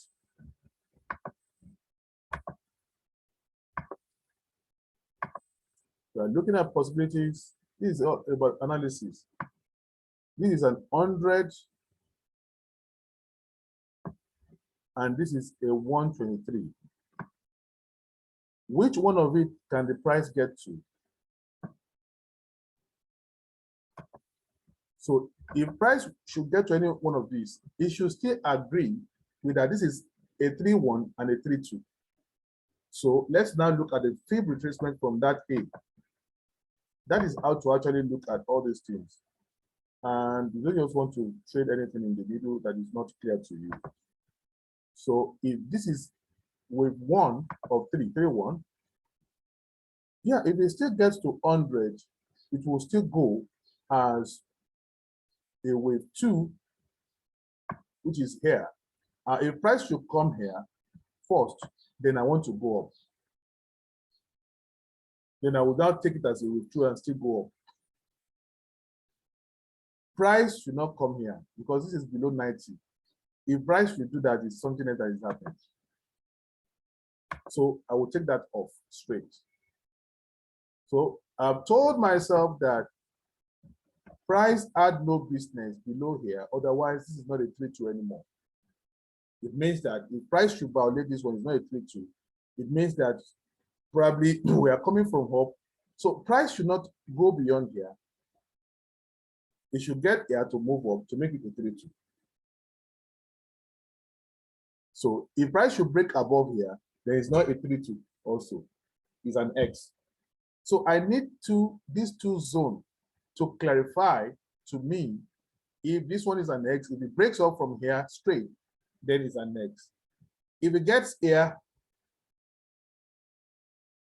A: We are looking at possibilities. This is all about analysis. This is an 100, and this is a 123. Which one of it can the price get to? So if price should get to any one of these, it should still agree with that this is a 3-1 and a 3-2. So let's now look at the fib retracement from that A. That is how to actually look at all these things. And you don't just want to trade anything in the middle that is not clear to you. So if this is wave 1 of 3-1, yeah, if it still gets to 100, it will still go as a wave 2, which is here. If price should come here first, then I want to go up. Then I will now take it as a wave 2 and still go up. Price should not come here because this is below 90. If price should do that, it's something that is happening. So I will take that off straight. So I've told myself that price had no business below here. Otherwise, this is not a 3-2 anymore. It means that if price should violate this one, it's not a 3-2. It means that probably we are coming from up. So price should not go beyond here. It should get here to move up to make it a 3-2. So if price should break above here, then it's not a 3-2 also. It's an X. So I need these two zones to clarify to me if this one is an X. If it breaks up from here straight, then it's an X. If it gets here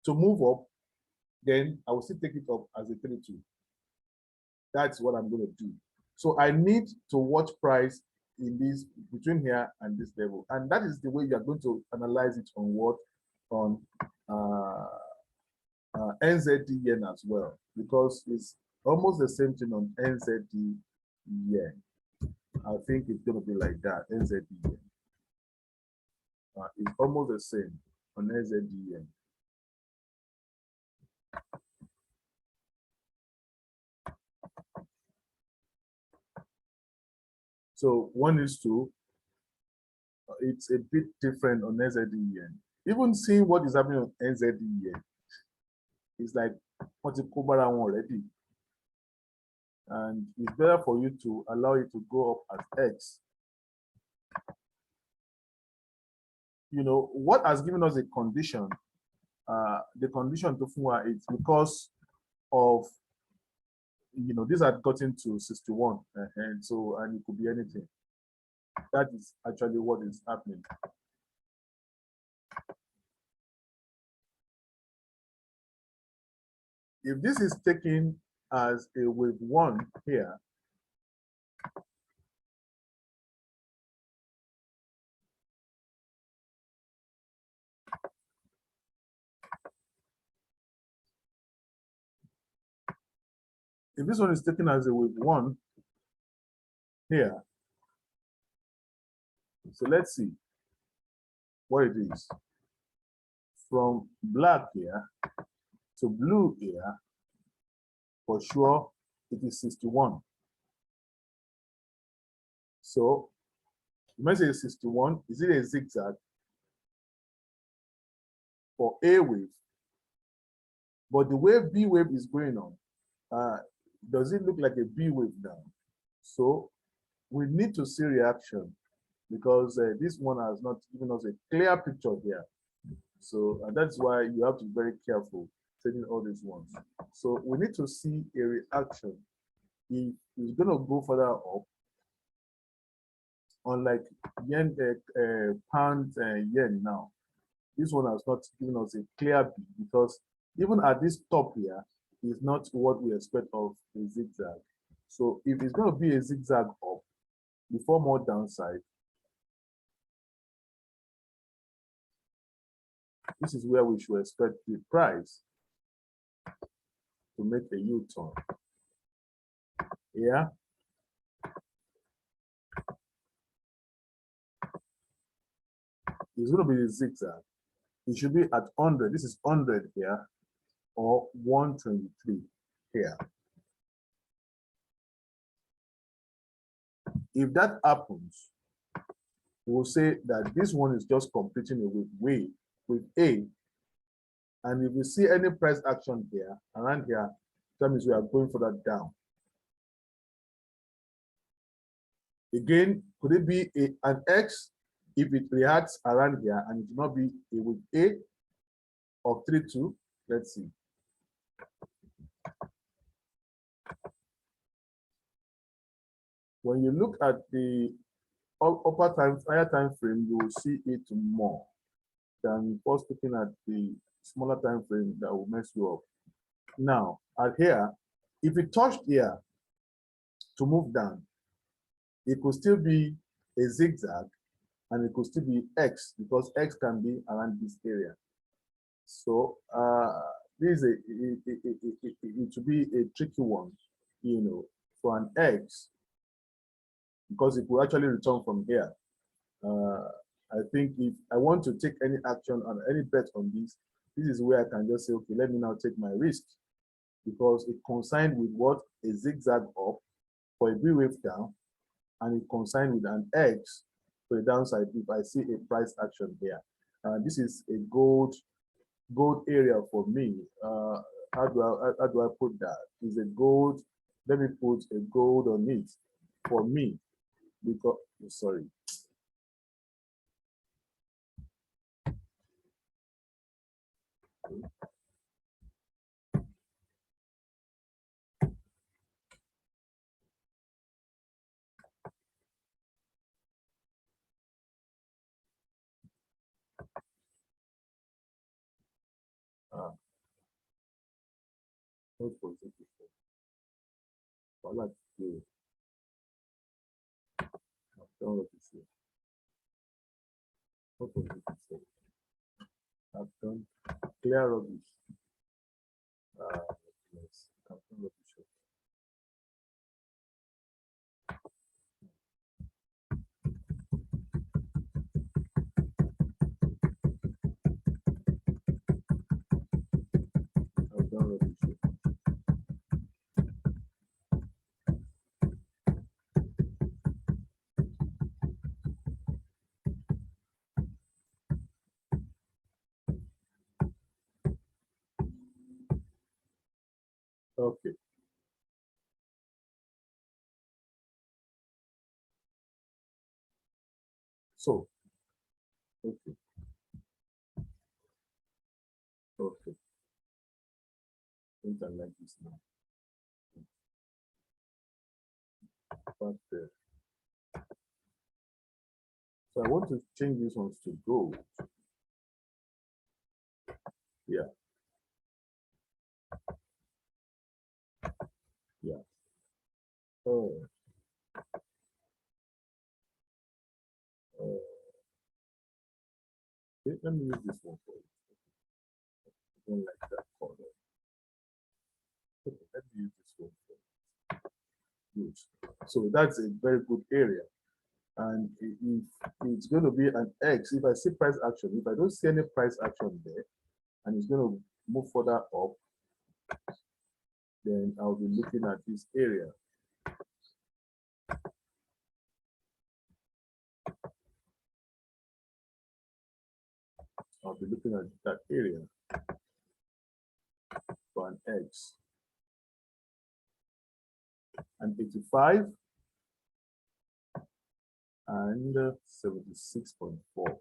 A: to move up, then I will still take it up as a 3-2. That's what I'm going to do. So I need to watch price in this between here and this level, and that is the way you are going to analyze it on what on NZD yen as well, because it's almost the same thing on NZD yen. I think it's going to be like that. NZD yen. It's almost the same on NZD yen. So 1:2, it's a bit different on NZD yen. Even seeing what is happening on NZD yen, it's like what's it already. And it's better for you to allow it to go up as X. You know, what has given us a condition, the condition to Funwa, it's because of, you know, this had gotten to 61, and so, and it could be anything. That is actually what is happening. If this is taken as a wave 1 here, if this one is taken as a wave 1 here, so let's see what it is. from black here to blue here, for sure, it is 61. So, you might say 61, is it a zigzag for A wave? But the way B wave is going on, does it look like a B wave now? So, we need to see reaction because this one has not given us a clear picture here. So that's why you have to be very careful taking all these ones. So we need to see a reaction. If it's going to go further up, unlike yen, pound, yen now, this one has not given us a clear B because even at this top here is not what we expect of a zigzag. So if it's going to be a zigzag up, before more downside, this is where we should expect the price to make a U-turn. Yeah. It's going to be a zigzag. It should be at 100. This is 100 here, or 123 here. If that happens, we'll say that this one is just completing with A. And if we see any price action here, around here, that means we are going further down. Again, could it be an X if it reacts around here and it will not be a with A of 3-2? Let's see. When you look at the higher time frame, you will see it more than first looking at the smaller time frame that will mess you up. Now, at here, if it touched here to move down, it could still be a zigzag and it could still be X because X can be around this area. So this is it should be a tricky one, you know, for an X, because it will actually return from here. I think if I want to take any action on any bet on this, this is where I can just say, okay, let me now take my risk, because it consigned with what? A zigzag up for a B wave down, and it consigned with an X for the downside if I see a price action here. This is a gold area for me. How do I put that? Is a gold. Let me put a gold on it for me, because sorry. What was it before? I'd like to do. I've done what you say. What was it before? I've done clear rubbish. Yes, I've done rubbish. I've done rubbish. Okay. So, okay. Okay. I think I like this now. But so I want to change these ones to gold. Yeah. Yeah. Oh. Okay, let me use this one for you. I don't like that color. Okay, let me use this one for you. Good. So that's a very good area. And if it's going to be an X, if I see price action, if I don't see any price action there, and it's going to move further up, then I'll be looking at this area. I'll be looking at that area for an X. And 85 and 76.4.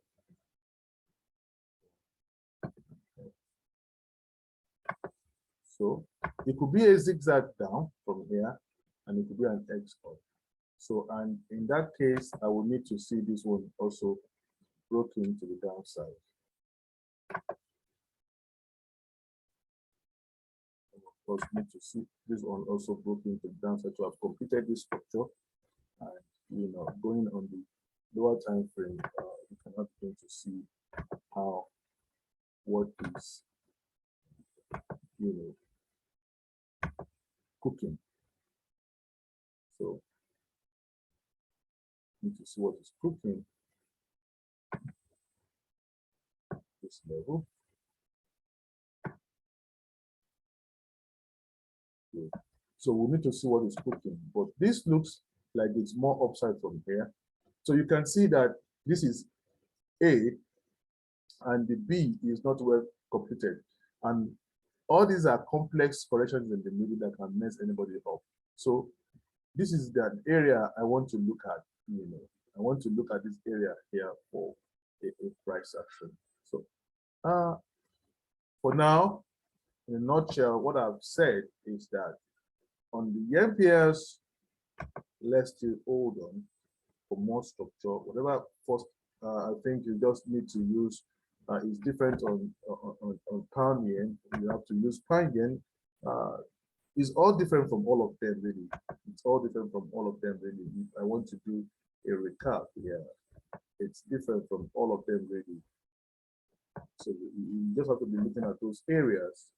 A: So it could be a zigzag down from here, and it could be an X up. So, and in that case, I will need to see this one also broken to the downside. Of course, need to see this one also broken to the downside to have completed this structure. And going on the lower time frame, you cannot begin to see how what is cooking. So need to see what is cooking this level. Good. So we need to see what is cooking, but this looks like it's more upside from here. So you can see that this is A and the B is not well completed. And all these are complex corrections in the middle that can mess anybody up. So this is that area I want to look at. I want to look at this area here for a price action. So for now, in a nutshell, what I've said is that on the MPS, let's still hold on for more structure. Whatever first, I think you just need to use is different on pound yen. You have to use pound yen. It's all different from all of them, really. It's all different from all of them, really. If I want to do a recap here, it's different from all of them, really. So you just have to be looking at those areas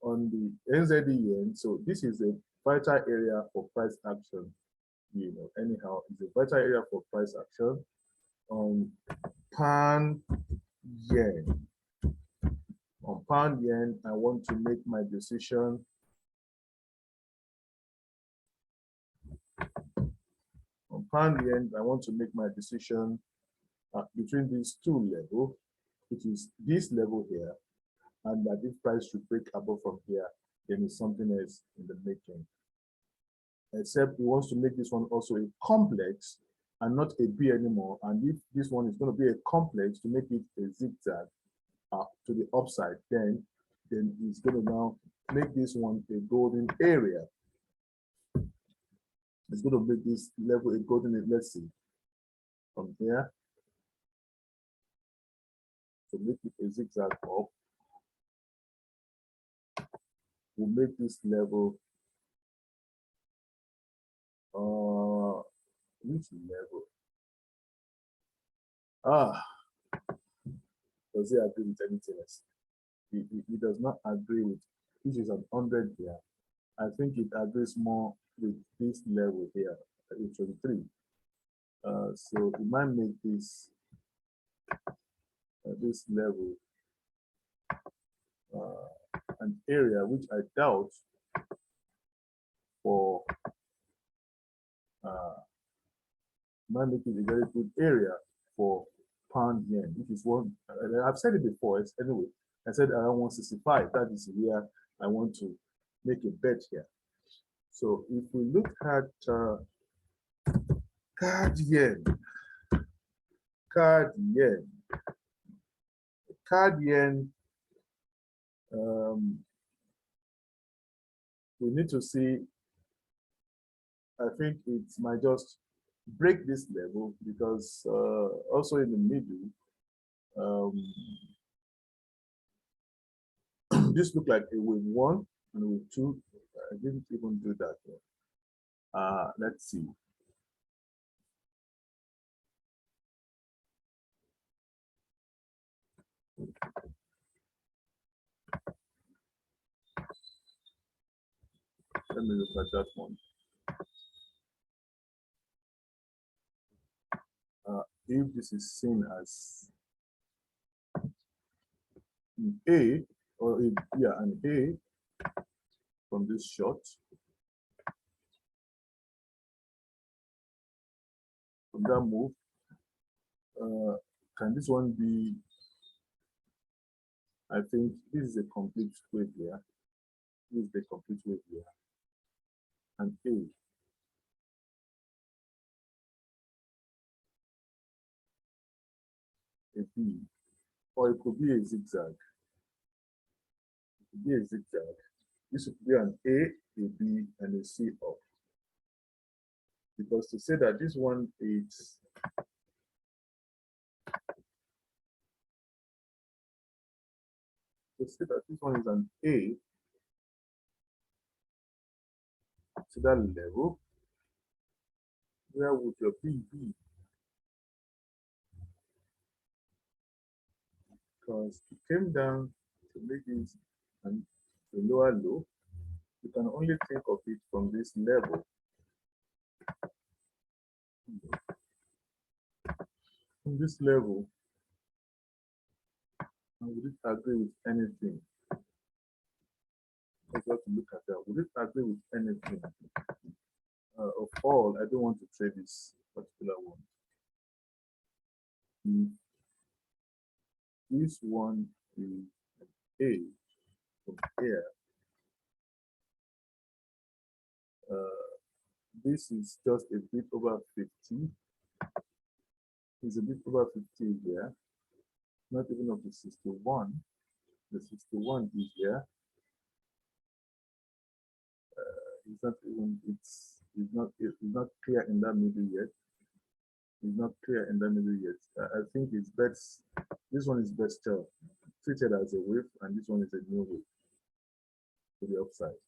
A: on the NZD yen. So this is a vital area for price action. Anyhow, it's a vital area for price action. On pound yen. On pound yen, I want to make my decision. On pound yen, I want to make my decision between these two levels, which is this level here, and that if price should break above from here, then it's something else in the making. Except he wants to make this one also a complex and not a B anymore. And if this one is going to be a complex to make it a zigzag to the upside, then he's going to now make this one a golden area. It's going to make this level a golden area. Let's see. From here, to make it a zigzag up, we'll make this level which level? Does he agree with anything else? He does not agree with, which is an 100 here. I think it agrees more with this level here, 23. So we might make this this level an area which I doubt for might make it a very good area for pound yen, which is one. I've said it before. Anyway, I said around 165. That is where I want to make a bet here. So if we look at CAD yen, we need to see. I think it might just break this level because also in the middle, this looked like a wave 1 and wave 2. I didn't even do that yet. Let's see. Let me look at that one. If this is seen as A, or an A from this shot. From that move, can this one be, I think this is a complete wave here. This is the complete wave here. And a B, or it could be a zigzag. It could be a zigzag. This would be an A, B, and a C up. Because to say that this one is an A to that level, where would your B be? Because it came down to make this a lower low. You can only think of it from this level. From this level, would it agree with anything? I got to look at that. Would it agree with anything? Of all, I don't want to trade this particular one. This one is A from here. This is just a bit over 50. It's a bit over 50 here. Not even up to 61. The 61 is here. It's not clear in that middle yet. It's not clear in that middle yet. I think it's best. This one is best treated as a wave, and this one is a new wave to the upside.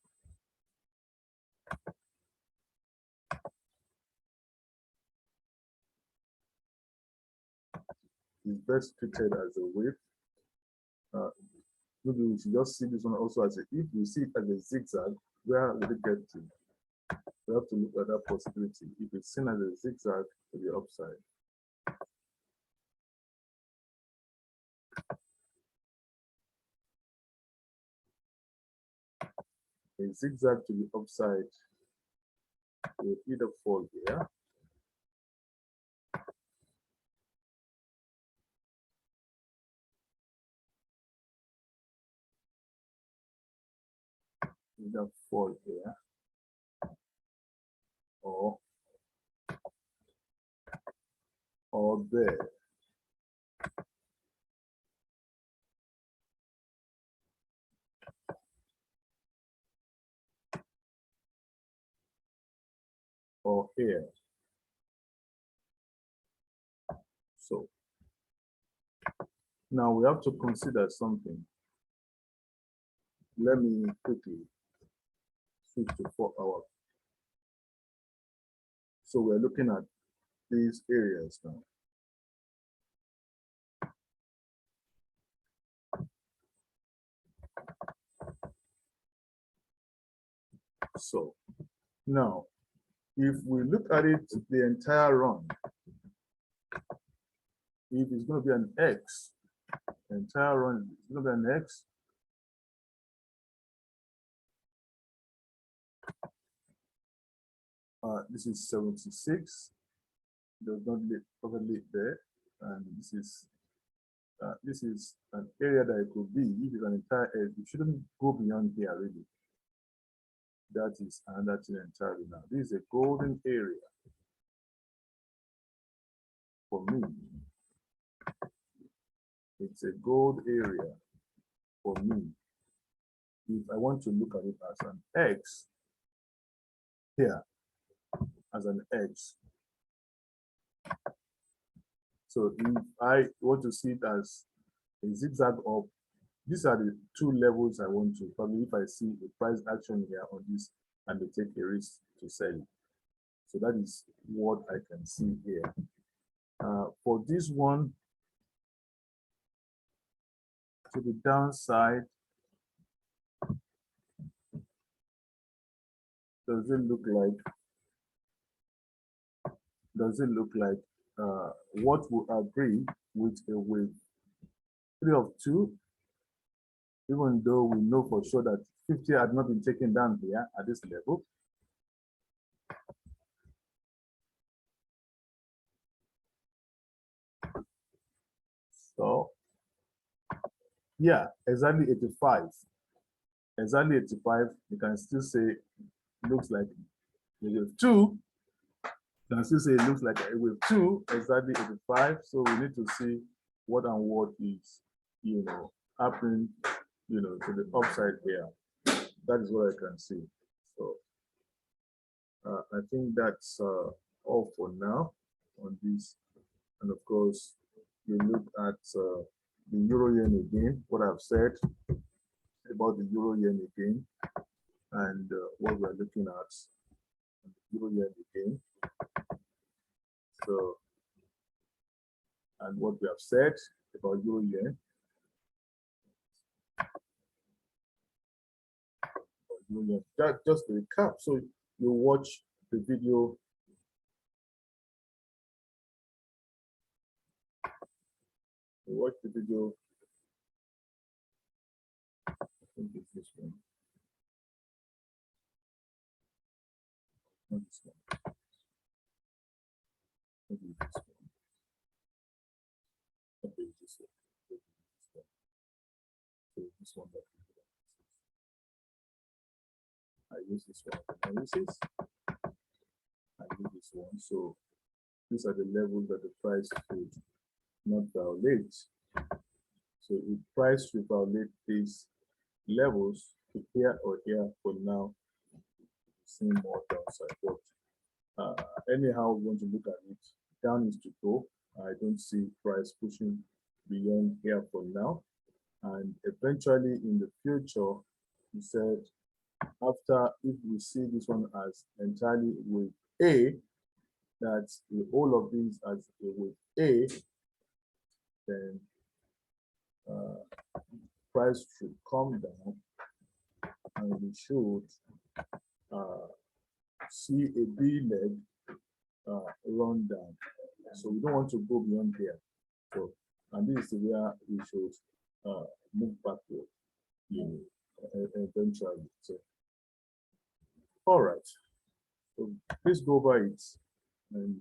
A: It's best treated as a wave. Maybe we should just see this one also as a, if we see it as a zigzag, where will it get to? We have to look at that possibility. If it's seen as a zigzag to the upside. A zigzag to the upside will either fall here. Either fall here or there. Or here. So now we have to consider something. Let me quickly switch to 4 hours. So we're looking at these areas now. So now, if we look at it the entire run, if it's going to be an X, the entire run is going to be an X. This is 76. Does not overlap there, and this is an area that it could be. If it's an entire edge, it shouldn't go beyond here really. That is another thing entirely now. This is a golden area for me. It's a gold area for me. If I want to look at it as an X here, as an X. So if I want to see it as a zigzag up, these are the 2 levels I want to. Probably if I see a price action here on this and they take a risk to sell it. So that is what I can see here. For this one, to the downside, does it look like what will agree with a wave 3 of 2 even though we know for sure that 50 had not been taken down here at this level. So, yeah, exactly 85. Exactly 85, you can still say looks like a wave 2. You can still say it looks like a wave 2, exactly 85. So we need to see what and what is, happening, to the upside here. That is what I can see. So I think that's all for now on this. And of course, you look at the euro yen again, what I've said about the euro yen again, and what we're looking at euro yen again. So, and what we have said about euro yen. Just to recap, so you watch the video. You watch the video. I think it's this one. Not this one. Maybe this one. Okay, this one. So this one that I use this one analysis. I use this one. So these are the levels that the price should not violate. So if price should violate these levels here or here for now, seeing more downside. But anyhow, we want to look at it. Down is to go. I don't see price pushing beyond here for now. And eventually in the future, we said after, if we see this one as entirely with A, that all of these as with A, then price should come down and we should see a B leg run down. So we don't want to go beyond here. So, and this is where we should move backward, eventually. So, all right. So please go over it and